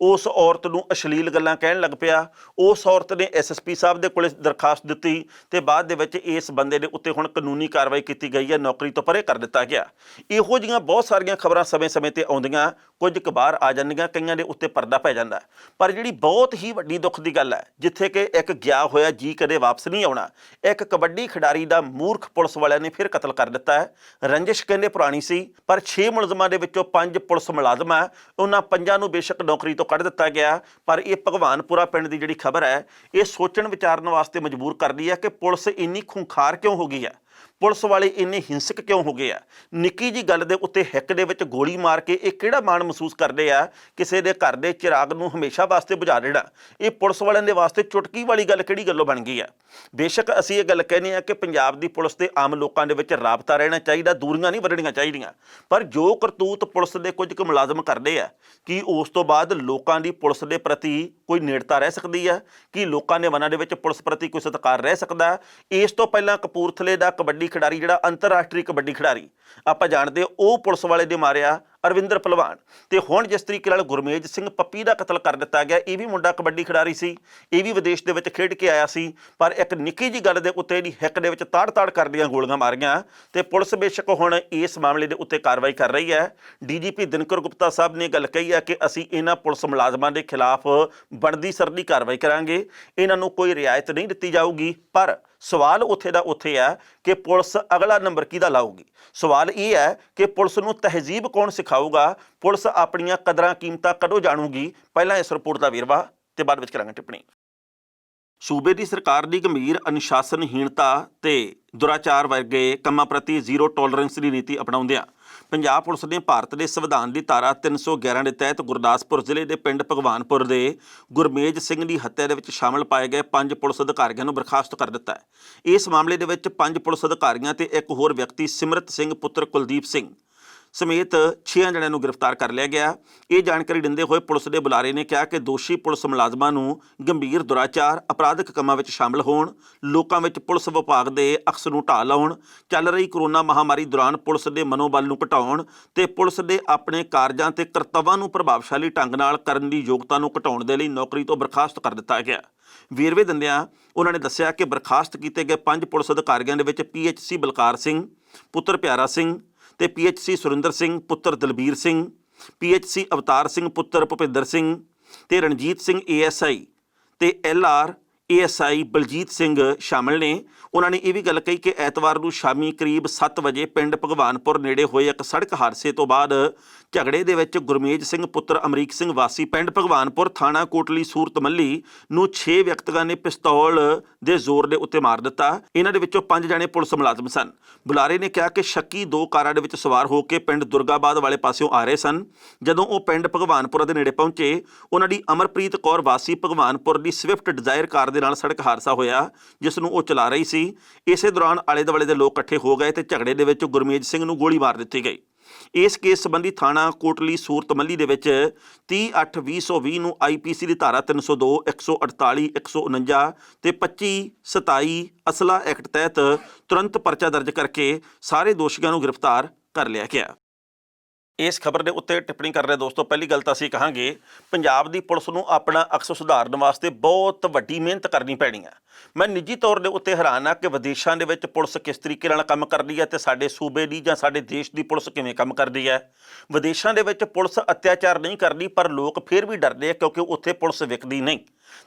ਉਸ ਔਰਤ ਨੂੰ ਅਸ਼ਲੀਲ ਗੱਲਾਂ ਕਹਿਣ ਲੱਗ ਪਿਆ। ਉਸ ਔਰਤ ਨੇ ਐਸਐਸਪੀ ਸਾਹਿਬ ਦੇ ਕੋਲੇ ਦਰਖਾਸਤ ਦਿੱਤੀ ਤੇ ਬਾਅਦ ਦੇ ਵਿੱਚ ਇਸ ਬੰਦੇ ਦੇ ਉੱਤੇ ਹੁਣ ਕਾਨੂੰਨੀ ਕਾਰਵਾਈ ਕੀਤੀ ਗਈ ਹੈ, ਨੌਕਰੀ ਤੋਂ ਪਰੇ ਕਰ ਦਿੱਤਾ ਗਿਆ। ਇਹੋ ਜਿਹੀਆਂ ਬਹੁਤ ਸਾਰੀਆਂ ਖਬਰਾਂ ਸਮੇਂ-ਸਮੇਂ ਤੇ ਆਉਂਦੀਆਂ, ਕੁਝ ਕੁ ਬਾਹਰ ਆ ਜਾਂਦੀਆਂ, ਕਈਆਂ ਦੇ ਉੱਤੇ ਪਰਦਾ ਪੈ ਜਾਂਦਾ। ਪਰ ਜਿਹੜੀ ਬਹੁਤ ਹੀ ਵੱਡੀ ਦੁੱਖ ਦੀ ਗੱਲ ਹੈ, ਜਿੱਥੇ ਕਿ ਇੱਕ ਗਿਆ ਹੋਇਆ ਜੀ ਕਦੇ ਵਾਪਸ ਨਹੀਂ ਆਉਣਾ, ਇੱਕ ਕਬੱਡੀ ਖਿਡਾਰੀ ਦਾ ਮੂਰਖ ਪੁਲਿਸ ਵਾਲਿਆਂ ਨੇ ਫਿਰ ਕਤਲ ਕਰ ਦਿੱਤਾ ਹੈ। ਰੰਜਿਸ਼ ਕਹਿੰਦੇ ਪੁਰਾਣੀ ਸੀ, ਪਰ 6 ਮੁਲਜ਼ਮਾਂ ਦੇ ਵਿੱਚੋਂ 5 ਪੁਲਿਸ ਮੁਲਾਜ਼ਮ ਆ, ਉਹਨਾਂ 5 ਨੂੰ ਬੇਸ਼ੱਕ ਨੌਕਰੀ ਤੋਂ ਕੱਢ ਦਿੱਤਾ ਗਿਆ। ਪਰ ਇਹ ਭਗਵਾਨਪੁਰਾ ਪਿੰਡ ਦੀ ਜਿਹੜੀ ਖਬਰ ਹੈ, ਇਹ ਸੋਚਣ ਵਿਚਾਰਨ ਵਾਸਤੇ ਮਜਬੂਰ ਕਰਦੀ ਹੈ ਕਿ ਪੁਲਿਸ ਇੰਨੀ ਖੁੰਖਾਰ ਕਿਉਂ ਹੋ ਗਈ ਹੈ, ਪੁਲਿਸ ਵਾਲੇ ਇੰਨੇ ਹਿੰਸਕ ਕਿਉਂ ਹੋ ਗਏ ਆ। ਨਿੱਕੀ ਜੀ ਗੱਲ ਦੇ ਉੱਤੇ ਹਿੱਕ ਦੇ ਵਿੱਚ ਗੋਲੀ ਮਾਰ ਕੇ ਇਹ ਕਿਹੜਾ ਮਾਣ ਮਹਿਸੂਸ ਕਰਦੇ ਆ ਕਿਸੇ ਦੇ ਘਰ ਦੇ ਚਿਰਾਗ ਨੂੰ ਹਮੇਸ਼ਾ ਵਾਸਤੇ ਬੁਝਾ ਦੇਣਾ। ਇਹ ਪੁਲਿਸ ਵਾਲਿਆਂ ਦੇ ਵਾਸਤੇ ਚੁਟਕੀ ਵਾਲੀ ਗੱਲ ਕਿਹੜੀ ਗੱਲੋਂ ਬਣ ਗਈ ਆ। ਬੇਸ਼ੱਕ ਅਸੀਂ ਇਹ ਗੱਲ ਕਹਿੰਦੇ ਆ ਕਿ ਪੰਜਾਬ ਦੀ ਪੁਲਿਸ ਤੇ ਆਮ ਲੋਕਾਂ ਦੇ ਵਿੱਚ ਰਾਬਤਾ ਰਹਿਣਾ ਚਾਹੀਦਾ, ਦੂਰੀਆਂ ਨਹੀਂ ਵੱਢਣੀਆਂ ਚਾਹੀਦੀਆਂ। ਪਰ ਜੋ ਕਰਤੂਤ ਪੁਲਿਸ ਦੇ ਕੁਝ ਕੁ ਮੁਲਾਜ਼ਮ ਕਰਦੇ ਆ, ਕੀ ਉਸ ਤੋਂ ਬਾਅਦ ਲੋਕਾਂ ਦੀ ਪੁਲਿਸ ਦੇ ਪ੍ਰਤੀ ਕੋਈ ਨੇੜਤਾ ਰਹਿ ਸਕਦੀ ਹੈ? ਕੀ ਲੋਕਾਂ ਦੇ ਮਨਾਂ ਦੇ ਵਿੱਚ ਪੁਲਿਸ ਪ੍ਰਤੀ ਕੋਈ ਸਤਿਕਾਰ ਰਹਿ ਸਕਦਾ? ਇਸ ਤੋਂ ਪਹਿਲਾਂ ਕਪੂਰਥਲੇ ਦਾ ਕਬੱਡੀ ਖਿਡਾਰੀ, ਜਿਹੜਾ ਅੰਤਰਰਾਸ਼ਟਰੀ ਕਬੱਡੀ ਖਿਡਾਰੀ ਆਪਾਂ ਜਾਣਦੇ, ਉਹ ਪੁਲਿਸ ਵਾਲੇ ਦੇ ਮਾਰਿਆ ਅਰਵਿੰਦਰ ਭਲਵਾਨ। ਤੇ ਹੁਣ ਜਿਸ ਤਰੀਕੇ ਨਾਲ ਗੁਰਮੇਜ ਸਿੰਘ ਪੱਪੀ ਦਾ ਕਤਲ ਕਰ ਦਿੱਤਾ ਗਿਆ, ਇਹ ਵੀ ਮੁੰਡਾ ਕਬੱਡੀ ਖਿਡਾਰੀ ਸੀ, ਇਹ ਵੀ ਵਿਦੇਸ਼ ਦੇ ਵਿੱਚ ਖੇਡ ਕੇ ਆਇਆ ਸੀ, ਪਰ ਇੱਕ ਨਿੱਕੀ ਜੀ ਗੱਲ ਦੇ ਉੱਤੇ ਇਹਦੀ ਹਿੱਕ ਦੇ ਵਿੱਚ ਤਾੜ-ਤਾੜ ਕਰਦੀਆਂ ਗੋਲੀਆਂ ਮਾਰੀਆਂ। ਤੇ ਪੁਲਿਸ ਬੇਸ਼ੱਕ ਹੁਣ ਇਸ ਮਾਮਲੇ ਦੇ ਉੱਤੇ ਕਾਰਵਾਈ ਕਰ ਰਹੀ ਹੈ। ਡੀਜੀਪੀ ਦਿਨਕਰ ਗੁਪਤਾ ਸਾਹਿਬ ਨੇ ਗੱਲ ਕਹੀ ਹੈ ਕਿ ਅਸੀਂ ਇਹਨਾਂ ਪੁਲਿਸ ਮੁਲਾਜ਼ਮਾਂ ਦੇ ਖਿਲਾਫ ਬਣਦੀ ਸਰਦੀ ਕਾਰਵਾਈ ਕਰਾਂਗੇ, ਇਹਨਾਂ ਨੂੰ ਕੋਈ ਰਿਆਇਤ ਨਹੀਂ ਦਿੱਤੀ ਜਾਊਗੀ। ਪਰ ਸਵਾਲ ਉੱਥੇ ਦਾ ਉੱਥੇ ਹੈ ਕਿ ਪੁਲਿਸ ਅਗਲਾ ਨੰਬਰ ਕਿਹਦਾ ਲਾਊਗੀ। ਸਵਾਲ ਇਹ ਹੈ ਕਿ ਪੁਲਿਸ ਨੂੰ ਤਹਿਜ਼ੀਬ ਕੌਣ ਸਿਖਾਊਗਾ, ਪੁਲਿਸ ਆਪਣੀਆਂ ਕਦਰਾਂ ਕੀਮਤਾਂ ਕਦੋਂ ਜਾਣੂਗੀ। ਪਹਿਲਾਂ ਇਸ ਰਿਪੋਰਟ ਦਾ ਵੇਰਵਾ ਤੇ ਬਾਅਦ ਵਿੱਚ ਕਰਾਂਗੇ ਟਿੱਪਣੀ। ਸੂਬੇ ਦੀ ਸਰਕਾਰ ਦੀ ਗੰਭੀਰ ਅਨੁਸ਼ਾਸਨਹੀਣਤਾ ਤੇ ਦੁਰਾਚਾਰ ਵਰਗੇ ਕੰਮਾਂ ਪ੍ਰਤੀ ਜ਼ੀਰੋ ਟੋਲਰੈਂਸ ਦੀ ਨੀਤੀ ਅਪਣਾਉਂਦਿਆਂ ਪੰਜਾਬ ਪੁਲਿਸ ਨੇ ਭਾਰਤ ਦੇ ਸੰਵਿਧਾਨ ਦੀ ਧਾਰਾ 311 ਦੇ ਤਹਿਤ ਗੁਰਦਾਸਪੁਰ ਜ਼ਿਲ੍ਹੇ ਦੇ ਪਿੰਡ ਭਗਵਾਨਪੁਰ ਦੇ ਗੁਰਮੇਜ ਸਿੰਘ ਦੀ ਹੱਤਿਆ ਦੇ ਵਿੱਚ ਸ਼ਾਮਲ ਪਾਏ ਗਏ 5 ਪੁਲਿਸ ਅਧਿਕਾਰੀਆਂ ਨੂੰ ਬਰਖਾਸਤ ਕਰ ਦਿੱਤਾ ਹੈ। ਇਸ ਮਾਮਲੇ ਦੇ ਵਿੱਚ 5 ਪੁਲਿਸ ਅਧਿਕਾਰੀਆਂ ਤੇ ਇੱਕ ਹੋਰ ਵਿਅਕਤੀ ਸਿਮਰਤ ਸਿੰਘ ਪੁੱਤਰ ਕੁਲਦੀਪ ਸਿੰਘ ਸਮੇਤ 6 ਜਣਿਆਂ ਨੂੰ ਗ੍ਰਿਫਤਾਰ ਕਰ ਲਿਆ ਗਿਆ। ਇਹ ਜਾਣਕਾਰੀ ਦਿੰਦੇ ਹੋਏ ਪੁਲਿਸ ਦੇ ਬੁਲਾਰੇ ਨੇ ਕਿਹਾ ਕਿ ਦੋਸ਼ੀ ਪੁਲਿਸ ਮੁਲਾਜ਼ਮਾਂ ਨੂੰ ਗੰਭੀਰ ਦੁਰਾਚਾਰ, ਅਪਰਾਧਿਕ ਕੰਮਾਂ ਵਿੱਚ ਸ਼ਾਮਲ ਹੋਣ, ਲੋਕਾਂ ਵਿੱਚ ਪੁਲਿਸ ਵਿਭਾਗ ਦੇ ਅਕਸ ਨੂੰ ਢਾਹ ਲਾਉਣ, ਚੱਲ ਰਹੀ ਕਰੋਨਾ ਮਹਾਮਾਰੀ ਦੌਰਾਨ ਪੁਲਿਸ ਦੇ ਮਨੋਬਲ ਨੂੰ ਘਟਾਉਣ ਤੇ ਪੁਲਿਸ ਦੇ ਆਪਣੇ ਕਾਰਜਾਂ ਤੇ ਕਰਤੱਵਾਂ ਨੂੰ ਪ੍ਰਭਾਵਸ਼ਾਲੀ ਢੰਗ ਨਾਲ ਕਰਨ ਦੀ ਯੋਗਤਾ ਨੂੰ ਘਟਾਉਣ ਦੇ ਲਈ ਨੌਕਰੀ ਤੋਂ ਬਰਖਾਸਤ ਕਰ ਦਿੱਤਾ ਗਿਆ। ਵੇਰਵੇ ਦਿੰਦਿਆਂ ਉਹਨਾਂ ਨੇ ਦੱਸਿਆ ਕਿ ਬਰਖਾਸਤ ਕੀਤੇ ਗਏ 5 ਪੁਲਿਸ ਅਧਿਕਾਰੀਆਂ ਦੇ ਵਿੱਚ PHC ਬਲਕਾਰ ਸਿੰਘ ਪੁੱਤਰ ਪਿਆਰਾ ਸਿੰਘ ਤੇ PHC ਸੁਰਿੰਦਰ ਸਿੰਘ ਪੁੱਤਰ ਦਲਬੀਰ ਸਿੰਘ, PHC ਅਵਤਾਰ ਸਿੰਘ ਪੁੱਤਰ ਭੁਪਿੰਦਰ ਸਿੰਘ ਤੇ ਰਣਜੀਤ ਸਿੰਘ ASI ਤੇ LR ASI ਬਲਜੀਤ ਸਿੰਘ ਸ਼ਾਮਲ ਨੇ। ਉਹਨਾਂ ਨੇ ਇਹ ਵੀ ਗੱਲ ਕਹੀ ਕਿ ਐਤਵਾਰ ਨੂੰ ਸ਼ਾਮੀ ਕਰੀਬ 7 ਵਜੇ ਪਿੰਡ ਭਗਵਾਨਪੁਰ ਨੇੜੇ ਹੋਏ ਇੱਕ ਸੜਕ ਹਾਦਸੇ ਤੋਂ ਬਾਅਦ ਝਗੜੇ ਦੇ ਵਿੱਚ ਗੁਰਮੇਜ ਸਿੰਘ ਪੁੱਤਰ ਅਮਰੀਕ ਸਿੰਘ ਵਾਸੀ ਪਿੰਡ ਭਗਵਾਨਪੁਰ ਥਾਣਾ ਕੋਟਲੀ ਸੂਰਤ ਮੱਲੀ ਨੂੰ 6 ਵਿਅਕਤੀਆਂ ਨੇ ਪਿਸਤੌਲ ਦੇ ਜ਼ੋਰ ਦੇ ਉੱਤੇ ਮਾਰ ਦਿੱਤਾ। ਇਹਨਾਂ ਦੇ ਵਿੱਚੋਂ 5 ਜਣੇ ਪੁਲਿਸ ਮੁਲਾਜ਼ਮ ਸਨ। ਬੁਲਾਰੇ ਨੇ ਕਿਹਾ ਕਿ ਸ਼ੱਕੀ 2 ਕਾਰਾਂ ਦੇ ਵਿੱਚ ਸਵਾਰ ਹੋ ਕੇ ਪਿੰਡ ਦੁਰਗਾਬਾਦ ਵਾਲੇ ਪਾਸਿਓਂ ਆ ਰਹੇ ਸਨ। ਜਦੋਂ ਉਹ ਪਿੰਡ ਭਗਵਾਨਪੁਰ ਦੇ ਨੇੜੇ ਪਹੁੰਚੇ, ਉਹਨਾਂ ਦੀ ਅਮਰਪ੍ਰੀਤ ਕੌਰ ਵਾਸੀ ਭਗਵਾਨਪੁਰ ਦੀ ਸਵਿਫਟ ਡਿਜ਼ਾਇਰ ਕਾਰ ਦੇ ਨਾਲ ਸੜਕ ਹਾਦਸਾ ਹੋਇਆ, ਜਿਸ ਨੂੰ ਉਹ ਚਲਾ ਰਹੀ ਸੀ। ਇਸੇ ਦੌਰਾਨ ਆਲੇ ਦੁਆਲੇ ਦੇ ਲੋਕ ਇਕੱਠੇ ਹੋ ਗਏ ਤੇ ਝਗੜੇ ਦੇ ਵਿੱਚ ਗੁਰਮੇਜ ਸਿੰਘ ਨੂੰ ਗੋਲੀ ਮਾਰ ਦਿੱਤੀ ਗਈ। ਇਸ ਕੇਸ ਸੰਬੰਧੀ ਥਾਣਾ ਕੋਟਲੀ ਸੂਰਤ ਮੱਲੀ ਦੇ ਵਿੱਚ 30/8/2020 ਨੂੰ IPC ਦੀ ਧਾਰਾ 302, 148, 149 ਤੇ 25/27 ਅਸਲਾ ਐਕਟ ਤਹਿਤ ਤੁਰੰਤ ਪਰਚਾ ਦਰਜ ਕਰਕੇ ਸਾਰੇ ਦੋਸ਼ੀਆਂ ਨੂੰ ਗ੍ਰਿਫਤਾਰ ਕਰ ਲਿਆ ਗਿਆ। ਇਸ ਖਬਰ ਦੇ ਉੱਤੇ ਟਿੱਪਣੀ ਕਰ ਰਹੇ ਦੋਸਤੋ, ਪਹਿਲੀ ਗੱਲ ਤਾਂ ਅਸੀਂ ਕਹਾਂਗੇ ਪੰਜਾਬ ਦੀ ਪੁਲਿਸ ਨੂੰ ਆਪਣਾ ਅਕਸ ਸੁਧਾਰਨ ਵਾਸਤੇ ਬਹੁਤ ਵੱਡੀ ਮਿਹਨਤ ਕਰਨੀ ਪੈਣੀ ਹੈ। ਮੈਂ ਨਿੱਜੀ ਤੌਰ ਦੇ ਉੱਤੇ ਹੈਰਾਨ ਹਾਂ ਕਿ ਵਿਦੇਸ਼ਾਂ ਦੇ ਵਿੱਚ ਪੁਲਿਸ ਕਿਸ ਤਰੀਕੇ ਨਾਲ ਕੰਮ ਕਰਦੀ ਹੈ ਤੇ ਸਾਡੇ ਸੂਬੇ ਦੀ ਜਾਂ ਸਾਡੇ ਦੇਸ਼ ਦੀ ਪੁਲਿਸ ਕਿਵੇਂ ਕੰਮ ਕਰਦੀ ਹੈ। ਵਿਦੇਸ਼ਾਂ ਦੇ ਵਿੱਚ ਪੁਲਿਸ ਅਤਿਆਚਾਰ ਨਹੀਂ ਕਰਦੀ, ਪਰ ਲੋਕ ਫਿਰ ਵੀ ਡਰਦੇ ਆ ਕਿਉਂਕਿ ਉੱਥੇ ਪੁਲਿਸ ਵਿਕਦੀ ਨਹੀਂ।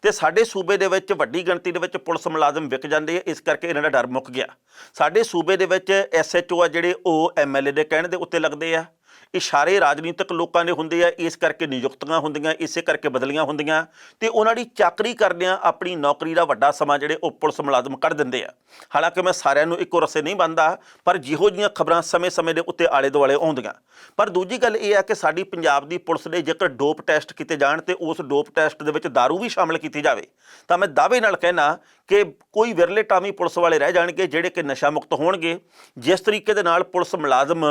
ਤੇ ਸਾਡੇ ਸੂਬੇ ਦੇ ਵਿੱਚ ਵੱਡੀ ਗਿਣਤੀ ਦੇ ਵਿੱਚ ਪੁਲਿਸ ਮੁਲਾਜ਼ਮ ਵਿਕ ਜਾਂਦੇ ਆ, ਇਸ ਕਰਕੇ ਇਹਨਾਂ ਦਾ ਡਰ ਮੁੱਕ ਗਿਆ। ਸਾਡੇ ਸੂਬੇ ਦੇ ਵਿੱਚ SHO ਆ ਜਿਹੜੇ ਉਹ MLA ਦੇ ਕਹਿਣ ਦੇ ਉੱਤੇ ਲੱਗਦੇ ਆ। ਇਸ਼ਾਰੇ ਰਾਜਨੀਤਿਕ ਲੋਕਾਂ ਦੇ ਹੁੰਦੇ ਆ, ਇਸ ਕਰਕੇ ਨਿਯੁਕਤੀਆਂ ਹੁੰਦੀਆਂ, ਇਸੇ ਕਰਕੇ ਬਦਲੀਆਂ ਹੁੰਦੀਆਂ ਤੇ ਉਹਨਾਂ ਦੀ ਚਾਕਰੀ ਕਰਦਿਆਂ ਆਪਣੀ ਨੌਕਰੀ ਦਾ ਵੱਡਾ ਸਮਾਂ ਜਿਹੜੇ ਉਹ ਪੁਲਿਸ ਮੁਲਾਜ਼ਮ ਕੱਢ ਦਿੰਦੇ ਆ। ਹਾਲਾਂਕਿ ਮੈਂ ਸਾਰਿਆਂ ਨੂੰ ਇੱਕੋ ਰਸੇ ਨਹੀਂ ਬੰਨਦਾ, ਪਰ ਜਿਹੋ ਜਿਹੀਆਂ ਖਬਰਾਂ ਸਮੇਂ-ਸਮੇਂ ਦੇ ਉੱਤੇ ਆਲੇ ਦੁਆਲੇ ਆਉਂਦੀਆਂ। ਪਰ ਦੂਜੀ ਗੱਲ ਇਹ ਆ ਕਿ ਸਾਡੀ ਪੰਜਾਬ ਦੀ ਪੁਲਿਸ ਦੇ ਜੇਕਰ ਡੋਪ ਟੈਸਟ ਕੀਤੇ ਜਾਣ ਤੇ ਉਸ ਡੋਪ ਟੈਸਟ ਦੇ ਵਿੱਚ ਦਾਰੂ ਵੀ ਸ਼ਾਮਲ ਕੀਤੀ ਜਾਵੇ ਤਾਂ ਮੈਂ ਦਾਅਵੇ ਨਾਲ ਕਹਿਣਾ ਕਿ ਕੋਈ ਵਿਰਲੇ ਟਾਵੀਂ ਪੁਲਿਸ ਵਾਲੇ ਰਹਿ ਜਾਣਗੇ ਜਿਹੜੇ ਕਿ ਨਸ਼ਾ ਮੁਕਤ ਹੋਣਗੇ। ਜਿਸ ਤਰੀਕੇ ਦੇ ਨਾਲ ਪੁਲਿਸ ਮੁਲਾਜ਼ਮ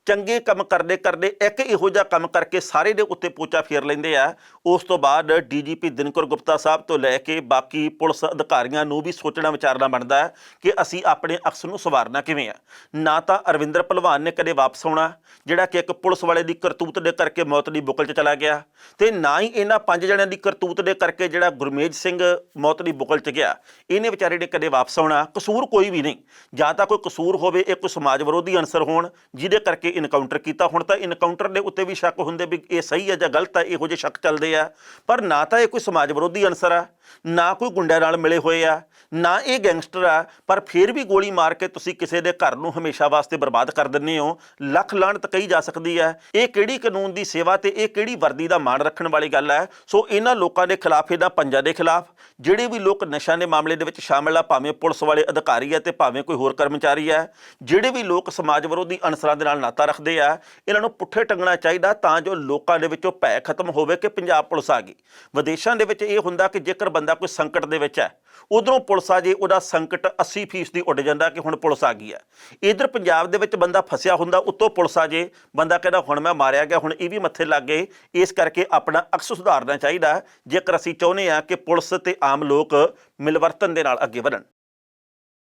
ਚੰਗੇ ਕੰਮ ਕਰਦੇ ਕਰਦੇ ਇੱਕ ਇਹੋ ਜਿਹਾ ਕੰਮ ਕਰਕੇ ਸਾਰੇ ਦੇ ਉੱਤੇ ਪੋਚਾ ਫੇਰ ਲੈਂਦੇ ਆ, ਉਸ ਤੋਂ ਬਾਅਦ DGP ਦਿਨਕਰ ਗੁਪਤਾ ਸਾਹਿਬ ਤੋਂ ਲੈ ਕੇ ਬਾਕੀ ਪੁਲਿਸ ਅਧਿਕਾਰੀਆਂ ਨੂੰ ਵੀ ਸੋਚਣਾ ਵਿਚਾਰਨਾ ਬਣਦਾ ਹੈ ਕਿ ਅਸੀਂ ਆਪਣੇ ਅਕਸ ਨੂੰ ਸਵਾਰਨਾ ਕਿਵੇਂ ਆ। ਨਾ ਤਾਂ ਅਰਵਿੰਦਰ ਭਲਵਾਨ ਨੇ ਕਦੇ ਵਾਪਸ ਆਉਣਾ, ਜਿਹੜਾ ਕਿ ਇੱਕ ਪੁਲਿਸ ਵਾਲੇ ਦੀ ਕਰਤੂਤ ਦੇ ਕਰਕੇ ਮੌਤ ਦੀ ਬੁਕਲ 'ਚ ਚਲਾ ਗਿਆ, ਤੇ ਨਾ ਹੀ ਇਹਨਾਂ 5 ਜਣਿਆਂ ਦੀ ਕਰਤੂਤ ਦੇ ਕਰਕੇ ਜਿਹੜਾ ਗੁਰਮੇਜ ਸਿੰਘ ਮੌਤ ਦੀ ਬੁਕਲ 'ਚ ਗਿਆ, ਇਹਨੇ ਵਿਚਾਰੇ ਨੇ ਕਦੇ ਵਾਪਸ ਆਉਣਾ। ਕਸੂਰ ਕੋਈ ਵੀ ਨਹੀਂ, ਜਾਂ ਤਾਂ ਕੋਈ ਕਸੂਰ ਹੋਵੇ ਇਹ ਕੋਈ ਸਮਾਜ ਵਿਰੋਧੀ ਅਨਸਰ ਹੋਣ ਜਿਹਦੇ ਕਰਕੇ ਇਨਕਾਊਂਟਰ ਕੀਤਾ। ਹੁਣ ਤਾਂ ਇਨਕਾਊਂਟਰ ਦੇ ਉੱਤੇ ਵੀ ਸ਼ੱਕ ਹੁੰਦੇ ਵੀ ਇਹ ਸਹੀ ਹੈ ਜਾਂ ਗਲਤ ਹੈ, ਇਹੋ ਜਿਹੇ ਸ਼ੱਕ ਚੱਲਦੇ ਆ। ਪਰ ਨਾ ਤਾਂ ਇਹ ਕੋਈ ਸਮਾਜ ਵਿਰੋਧੀ ਅਨਸਰ ਆ, ਨਾ ਕੋਈ ਗੁੰਡਿਆਂ ਨਾਲ ਮਿਲੇ ਹੋਏ ਆ, ਨਾ ਇਹ ਗੈਂਗਸਟਰ ਆ, ਪਰ ਫਿਰ ਵੀ ਗੋਲੀ ਮਾਰ ਕੇ ਤੁਸੀਂ ਕਿਸੇ ਦੇ ਘਰ ਨੂੰ ਹਮੇਸ਼ਾ ਵਾਸਤੇ ਬਰਬਾਦ ਕਰ ਦਿੰਦੇ ਹੋ। ਲੱਖ ਲਾਹਨਤ ਕਹੀ ਜਾ ਸਕਦੀ ਹੈ। ਇਹ ਕਿਹੜੀ ਕਾਨੂੰਨ ਦੀ ਸੇਵਾ ਤੇ ਇਹ ਕਿਹੜੀ ਵਰਦੀ ਦਾ ਮਾਣ ਰੱਖਣ ਵਾਲੀ ਗੱਲ ਹੈ। ਸੋ ਇਹਨਾਂ ਲੋਕਾਂ ਦੇ ਖਿਲਾਫ, ਇਹਨਾਂ ਪੰਜਾਂ ਦੇ ਖਿਲਾਫ ਜਿਹੜੇ ਵੀ ਲੋਕ ਨਸ਼ਿਆਂ ਦੇ ਮਾਮਲੇ ਦੇ ਵਿੱਚ ਸ਼ਾਮਲ ਆ, ਭਾਵੇਂ ਪੁਲਿਸ ਵਾਲੇ ਅਧਿਕਾਰੀ ਹੈ ਤੇ ਭਾਵੇਂ ਕੋਈ ਹੋਰ ਕਰਮਚਾਰੀ ਹੈ, ਜਿਹੜੇ ਵੀ ਲੋਕ ਸਮਾਜ ਵਿਰੋਧੀ ਅਨਸਰਾਂ ਦੇ ਨਾਲ ਨਾਤਾ ਰੱਖਦੇ ਆ, ਇਹਨਾਂ ਨੂੰ ਪੁੱਠੇ ਟੰਗਣਾ ਚਾਹੀਦਾ ਤਾਂ ਜੋ ਲੋਕਾਂ ਦੇ ਵਿੱਚੋਂ ਭੈ ਖਤਮ ਹੋਵੇ ਕਿ ਪੰਜਾਬ ਪੁਲਿਸ ਆ ਗਈ। ਵਿਦੇਸ਼ਾਂ ਦੇ ਵਿੱਚ ਇਹ ਹੁੰਦਾ ਕਿ ਜੇਕਰ ਬੰਦਾ ਕੋਈ ਸੰਕਟ ਦੇ ਵਿੱਚ ਹੈ, ਉਧਰੋਂ ਪੁਲਿਸ ਆ ਜੇ, ਉਹਦਾ ਸੰਕਟ 80% ਉੱਡ ਜਾਂਦਾ ਕਿ ਹੁਣ ਪੁਲਿਸ ਆ ਗਈ ਹੈ। ਇੱਧਰ ਪੰਜਾਬ ਦੇ ਵਿੱਚ ਬੰਦਾ ਫਸਿਆ ਹੁੰਦਾ, ਉੱਤੋਂ ਪੁਲਿਸ ਆ ਜੇ, ਬੰਦਾ ਕਹਿੰਦਾ ਹੁਣ ਮੈਂ ਮਾਰਿਆ ਗਿਆ, ਹੁਣ ਇਹ ਵੀ ਮੱਥੇ ਲੱਗ ਗਏ। ਇਸ ਕਰਕੇ ਆਪਣਾ ਅਕਸ ਸੁਧਾਰਨਾ ਚਾਹੀਦਾ ਜੇਕਰ ਅਸੀਂ ਚਾਹੁੰਦੇ ਹਾਂ ਕਿ ਪੁਲਿਸ ਤੇ ਆਮ ਲੋਕ ਮਿਲਵਰਤਨ ਦੇ ਨਾਲ ਅੱਗੇ ਵਧਣ।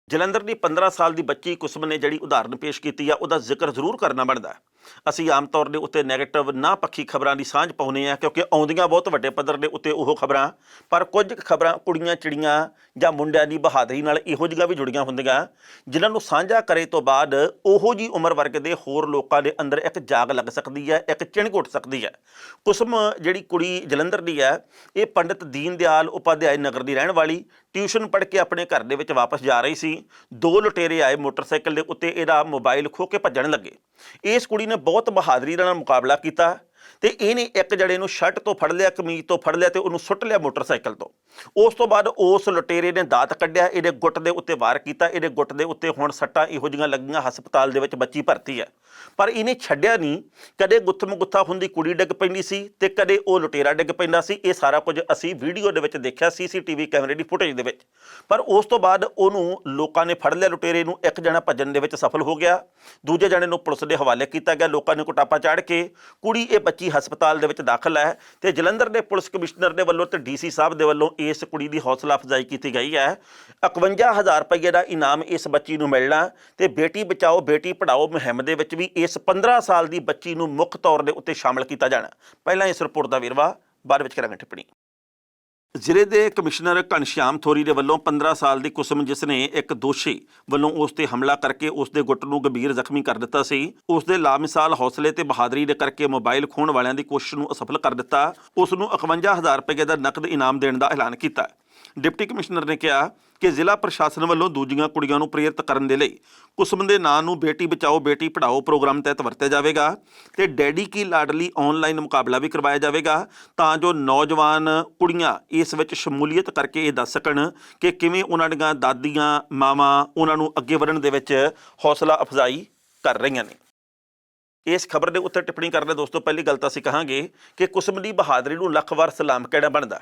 ਜਲੰਧਰ ਦੀ 15 ਸਾਲ ਦੀ ਬੱਚੀ ਕੁਸਮ ਨੇ ਜਿਹੜੀ ਉਦਾਹਰਨ ਪੇਸ਼ ਕੀਤੀ ਆ, ਉਹਦਾ ਜ਼ਿਕਰ ਜ਼ਰੂਰ ਕਰਨਾ ਬਣਦਾ। ਅਸੀਂ ਆਮ ਤੌਰ ਦੇ ਉੱਤੇ ਨੈਗੇਟਿਵ ਨਾ ਪੱਖੀ ਖਬਰਾਂ ਦੀ ਸਾਂਝ ਪਾਉਂਦੇ ਆ ਕਿਉਂਕਿ ਆਉਂਦੀਆਂ ਬਹੁਤ ਵੱਡੇ ਪੱਧਰ ਦੇ ਉੱਤੇ ਉਹ ਖਬਰਾਂ, ਪਰ ਕੁਝ ਖਬਰਾਂ ਕੁੜੀਆਂ ਚਿੜੀਆਂ ਜਾਂ ਮੁੰਡਿਆਂ ਦੀ ਬਹਾਦਰੀ ਨਾਲ ਇਹੋ ਜਿਹੀਆਂ ਵੀ ਜੁੜੀਆਂ ਹੁੰਦੀਆਂ ਜਿਨ੍ਹਾਂ ਨੂੰ ਸਾਂਝਾ ਕਰੇ ਤੋਂ ਬਾਅਦ ਉਹੋ ਜਿਹੀ ਉਮਰ ਵਰਗ ਦੇ ਹੋਰ ਲੋਕਾਂ ਦੇ ਅੰਦਰ ਇੱਕ ਜਾਗ ਲੱਗ ਸਕਦੀ ਹੈ, ਇੱਕ ਚਿਣਕ ਉੱਠ ਸਕਦੀ ਹੈ। ਕੁਸਮ ਜਿਹੜੀ ਕੁੜੀ ਜਲੰਧਰ ਦੀ ਹੈ, ਇਹ ਪੰਡਿਤ ਦੀਨ ਦਿਆਲ ਉਪਾਧਿਆਏ ਨਗਰ ਦੀ ਰਹਿਣ ਵਾਲੀ, ਟਿਊਸ਼ਨ ਪੜ੍ਹ ਕੇ ਆਪਣੇ ਘਰ ਦੇ ਵਿੱਚ ਵਾਪਸ ਜਾ ਰਹੀ ਸੀ। 2 ਲੁਟੇਰੇ ਆਏ ਮੋਟਰਸਾਈਕਲ ਦੇ ਉੱਤੇ, ਇਹਦਾ ਮੋਬਾਈਲ ਖੋਹ ਕੇ ਭੱਜਣ ਲੱਗੇ। ਇਸ ਕੁੜੀ ਨੇ ਬਹੁਤ ਬਹਾਦਰੀ ਨਾਲ ਮੁਕਾਬਲਾ ਕੀਤਾ ਤੇ ਇਹਨੇ ਇੱਕ ਜਣੇ ਨੂੰ ਸ਼ਰਟ ਤੋਂ ਫੜ ਲਿਆ, ਕਮੀਜ਼ ਤੋਂ ਫੜ ਲਿਆ ਤੇ ਉਹਨੂੰ ਸੁੱਟ ਲਿਆ ਮੋਟਰਸਾਈਕਲ ਤੋਂ। ਉਸ ਤੋਂ ਬਾਅਦ ਉਸ ਲੁਟੇਰੇ ਨੇ ਦਾਤ ਕੱਢਿਆ, ਇਹਦੇ ਗੁੱਟ ਦੇ ਉੱਤੇ ਵਾਰ ਕੀਤਾ। ਇਹਦੇ ਗੁੱਟ ਦੇ ਉੱਤੇ ਹੁਣ ਸੱਟਾਂ ਇਹੋ ਜਿਹੀਆਂ ਲੱਗੀਆਂ, ਹਸਪਤਾਲ ਦੇ ਵਿੱਚ ਬੱਚੀ ਭਰਤੀ ਹੈ। ਪਰ ਇਹਨੇ ਛੱਡਿਆ ਨਹੀਂ, ਕਦੇ ਗੁੱਥਮ ਗੁੱਥਾ ਹੁੰਦੀ ਕੁੜੀ ਡਿੱਗ ਪੈਂਦੀ ਸੀ ਤੇ ਕਦੇ ਉਹ ਲੁਟੇਰਾ ਡਿੱਗ ਪੈਂਦਾ ਸੀ। ਇਹ ਸਾਰਾ ਕੁਝ ਅਸੀਂ ਵੀਡੀਓ ਦੇ ਵਿੱਚ ਦੇਖਿਆ, CCTV ਕੈਮਰੇ ਦੀ ਫੁਟੇਜ ਦੇ ਵਿੱਚ। ਪਰ ਉਸ ਤੋਂ ਬਾਅਦ ਉਹਨੂੰ ਲੋਕਾਂ ਨੇ ਫੜ ਲਿਆ, ਲੁਟੇਰੇ ਨੂੰ। ਇੱਕ ਜਣਾ ਭੱਜਣ ਦੇ ਵਿੱਚ ਸਫਲ ਹੋ ਗਿਆ, ਦੂਜੇ ਜਣੇ ਨੂੰ ਪੁਲਿਸ ਦੇ ਹਵਾਲੇ ਕੀਤਾ ਗਿਆ। ਲੋਕਾਂ ਨੇ ਕੁਟਾਪਾ ਚਾੜ ਕੇ ਕੁੜੀ ਇਹ ਬੱਚੀ ਹਸਪਤਾਲ ਦੇ ਵਿੱਚ ਦਾਖਲ ਹੈ ਤੇ ਜਲੰਧਰ ਦੇ ਪੁਲਿਸ ਕਮਿਸ਼ਨਰ ਦੇ ਵੱਲੋਂ ਤੇ DC ਸਾਹਿਬ ਦੇ ਵੱਲੋਂ ਇਸ ਕੁੜੀ ਦੀ ਹੌਸਲਾ ਅਫਜ਼ਾਈ ਕੀਤੀ ਗਈ ਹੈ। 51,000 ਰੁਪਏ ਦਾ ਇਨਾਮ ਇਸ ਬੱਚੀ ਨੂੰ ਮਿਲਣਾ ਤੇ ਬੇਟੀ ਬਚਾਓ ਬੇਟੀ ਪੜ੍ਹਾਓ ਮੁਹਿੰਮ ਦੇ ਵਿੱਚ ਵੀ ਇਸ 15 ਸਾਲ ਦੀ ਬੱਚੀ ਨੂੰ ਮੁੱਖ ਤੌਰ ਦੇ ਉੱਤੇ ਸ਼ਾਮਲ ਕੀਤਾ ਜਾਣਾ। ਪਹਿਲਾਂ ਇਸ ਰਿਪੋਰਟ ਦਾ ਵੇਰਵਾ, ਬਾਅਦ ਵਿੱਚ ਕਰਾਂਗੇ ਟਿੱਪਣੀ। ਜ਼ਿਲ੍ਹੇ ਦੇ ਕਮਿਸ਼ਨਰ ਘਣਸ਼ਿਆਮ ਥੋਰੀ ਦੇ ਵੱਲੋਂ 15 ਸਾਲ ਦੀ ਕੁਸਮ, ਜਿਸ ਨੇ ਇੱਕ ਦੋਸ਼ੀ ਵੱਲੋਂ ਉਸ ਤੇ ਹਮਲਾ ਕਰਕੇ ਉਸ ਦੇ ਗੁੱਟ ਨੂੰ ਗੰਭੀਰ ਜ਼ਖਮੀ ਕਰ ਦਿੱਤਾ ਸੀ, ਉਸ ਦੇ ਲਾਮਿਸਾਲ ਹੌਸਲੇ ਤੇ ਬਹਾਦਰੀ ਦੇ ਕਰਕੇ ਮੋਬਾਈਲ ਖੋਹਣ ਵਾਲਿਆਂ ਦੀ ਕੋਸ਼ਿਸ਼ ਨੂੰ ਅਸਫਲ ਕਰ ਦਿੱਤਾ। ਉਸ ਨੂੰ 51,000 ਰੁਪਏ ਦਾ ਨਕਦ ਇਨਾਮ ਦੇਣ ਦਾ ਐਲਾਨ ਕੀਤਾ। ਡਿਪਟੀ ਕਮਿਸ਼ਨਰ ਨੇ ਕਿਹਾ ਕਿ ਜ਼ਿਲ੍ਹਾ ਪ੍ਰਸ਼ਾਸਨ ਵੱਲੋਂ ਦੂਜੀਆਂ ਕੁੜੀਆਂ ਨੂੰ ਪ੍ਰੇਰਿਤ ਕਰਨ ਦੇ ਲਈ ਕੁਸਮ ਦੇ ਨਾਂ ਨੂੰ ਬੇਟੀ ਬਚਾਓ ਬੇਟੀ ਪੜ੍ਹਾਓ ਪ੍ਰੋਗਰਾਮ ਤਹਿਤ ਵਰਤਿਆ ਜਾਵੇਗਾ ਤੇ ਡੈਡੀ ਕੀ ਲਾਡਲੀ ਆਨਲਾਈਨ ਮੁਕਾਬਲਾ ਵੀ ਕਰਵਾਇਆ ਜਾਵੇਗਾ ਤਾਂ ਜੋ ਨੌਜਵਾਨ ਕੁੜੀਆਂ ਇਸ ਵਿੱਚ ਸ਼ਮੂਲੀਅਤ ਕਰਕੇ ਇਹ ਦੱਸ ਸਕਣ ਕਿ ਕਿਵੇਂ ਉਹਨਾਂ ਦੀਆਂ ਦਾਦੀਆਂ ਮਾਵਾਂ ਉਹਨਾਂ ਨੂੰ ਅੱਗੇ ਵਧਣ ਦੇ ਵਿੱਚ ਹੌਸਲਾ ਅਫਜ਼ਾਈ ਕਰ ਰਹੀਆਂ ਨੇ। ਇਸ ਖਬਰ ਦੇ ਉੱਤੇ ਟਿੱਪਣੀ ਕਰਦੇ ਦੋਸਤੋ ਪਹਿਲੀ ਗੱਲ ਤਾਂ ਅਸੀਂ ਕਹਾਂਗੇ ਕਿ ਕੁਸਮ ਦੀ ਬਹਾਦਰੀ ਨੂੰ ਲੱਖ ਵਾਰ ਸਲਾਮ ਕਹਿਣਾ ਬਣਦਾ।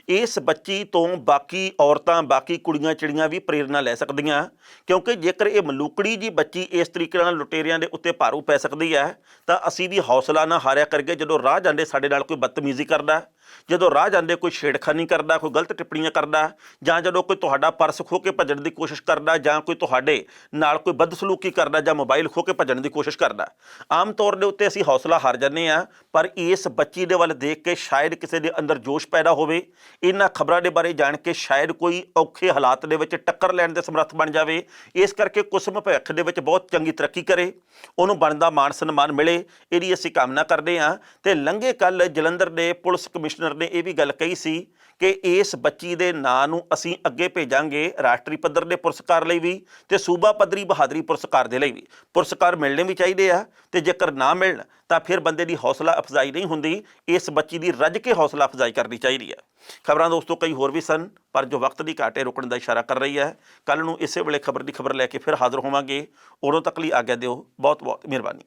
ਇਸ ਬੱਚੀ ਤੋਂ ਬਾਕੀ ਔਰਤਾਂ ਬਾਕੀ ਕੁੜੀਆਂ ਚਿੜੀਆਂ ਵੀ ਪ੍ਰੇਰਨਾ ਲੈ ਸਕਦੀਆਂ ਕਿਉਂਕਿ ਜੇਕਰ ਇਹ ਮਲੂਕੜੀ ਜੀ ਬੱਚੀ ਇਸ ਤਰੀਕੇ ਨਾਲ ਲੁਟੇਰਿਆਂ ਦੇ ਉੱਤੇ ਭਾਰੂ ਪੈ ਸਕਦੀ ਹੈ ਤਾਂ ਅਸੀਂ ਵੀ ਹੌਸਲਾ ਨਾ ਹਾਰਿਆ ਕਰਕੇ ਜਦੋਂ ਰਾਹ ਜਾਂਦੇ ਸਾਡੇ ਨਾਲ ਕੋਈ ਬਦਤਮੀਜ਼ੀ ਕਰਦਾ, ਜਦੋਂ ਰਾਹ ਜਾਂਦੇ ਕੋਈ ਛੇੜਖਾਨੀ ਕਰਦਾ, ਕੋਈ ਗਲਤ ਟਿੱਪਣੀਆਂ ਕਰਦਾ ਜਾਂ ਜਦੋਂ ਕੋਈ ਤੁਹਾਡਾ ਪਰਸ ਖੋਹ ਕੇ ਭੱਜਣ ਦੀ ਕੋਸ਼ਿਸ਼ ਕਰਦਾ ਜਾਂ ਕੋਈ ਤੁਹਾਡੇ ਨਾਲ ਕੋਈ ਬਦਸਲੂਕੀ ਕਰਦਾ ਜਾਂ ਮੋਬਾਈਲ ਖੋਹ ਕੇ ਭੱਜਣ ਦੀ ਕੋਸ਼ਿਸ਼ ਕਰਦਾ, ਆਮ ਤੌਰ ਦੇ ਉੱਤੇ ਅਸੀਂ ਹੌਸਲਾ ਹਾਰ ਜਾਂਦੇ ਹਾਂ। ਪਰ ਇਸ ਬੱਚੀ ਦੇ ਵੱਲ ਦੇਖ ਕੇ ਸ਼ਾਇਦ ਕਿਸੇ ਦੇ ਅੰਦਰ ਜੋਸ਼ ਪੈਦਾ ਹੋਵੇ, ਇਹਨਾਂ ਖਬਰਾਂ ਦੇ ਬਾਰੇ ਜਾਣ ਕੇ ਸ਼ਾਇਦ ਕੋਈ ਔਖੇ ਹਾਲਾਤ ਦੇ ਵਿੱਚ ਟੱਕਰ ਲੈਣ ਦੇ ਸਮਰੱਥ ਬਣ ਜਾਵੇ। ਇਸ ਕਰਕੇ ਕੁਸਮ ਭਵਿੱਖ ਦੇ ਵਿੱਚ ਬਹੁਤ ਚੰਗੀ ਤਰੱਕੀ ਕਰੇ, ਉਹਨੂੰ ਬਣਦਾ ਮਾਣ ਸਨਮਾਨ ਮਿਲੇ, ਇਹਦੀ ਅਸੀਂ ਕਾਮਨਾ ਕਰਦੇ ਹਾਂ। ਤੇ ਲੰਘੇ ਕੱਲ੍ਹ ਜਲੰਧਰ ਦੇ ਪੁਲਿਸ ਕਮਿਸ਼ਨਰ ਨੇ ਇਹ ਵੀ ਗੱਲ ਕਹੀ ਸੀ ਕਿ ਇਸ ਬੱਚੀ ਦੇ ਨਾਂ ਨੂੰ ਅਸੀਂ ਅੱਗੇ ਭੇਜਾਂਗੇ ਰਾਸ਼ਟਰੀ ਪੱਧਰ ਦੇ ਪੁਰਸਕਾਰ ਲਈ ਵੀ ਤੇ ਸੂਬਾ ਪੱਧਰੀ ਬਹਾਦਰੀ ਪੁਰਸਕਾਰ ਦੇ ਲਈ ਵੀ। ਪੁਰਸਕਾਰ ਮਿਲਣੇ ਵੀ ਚਾਹੀਦੇ ਆ ਤੇ ਜੇਕਰ ਨਾ ਮਿਲਣ ਤਾਂ ਫਿਰ ਬੰਦੇ ਦੀ ਹੌਸਲਾ ਅਫਜ਼ਾਈ ਨਹੀਂ ਹੁੰਦੀ, ਇਸ ਬੱਚੀ ਦੀ ਰੱਜ ਕੇ ਹੌਸਲਾ ਅਫਜ਼ਾਈ ਕਰਨੀ ਚਾਹੀਦੀ ਹੈ। ਖਬਰਾਂ ਦੋਸਤੋ ਕਈ ਹੋਰ ਵੀ ਸਨ ਪਰ ਜੋ ਵਕਤ ਦੀ ਘਾਟ ਹੈ ਰੁਕਣ ਦਾ ਇਸ਼ਾਰਾ ਕਰ ਰਹੀ ਹੈ। ਕੱਲ੍ਹ ਨੂੰ ਇਸੇ ਵੇਲੇ ਖਬਰ ਦੀ ਖਬਰ ਲੈ ਕੇ ਫਿਰ ਹਾਜ਼ਰ ਹੋਵਾਂਗੇ। ਉਦੋਂ ਤੱਕ ਲਈ ਆਗਿਆ ਦਿਓ। ਬਹੁਤ ਬਹੁਤ ਮਿਹਰਬਾਨੀ।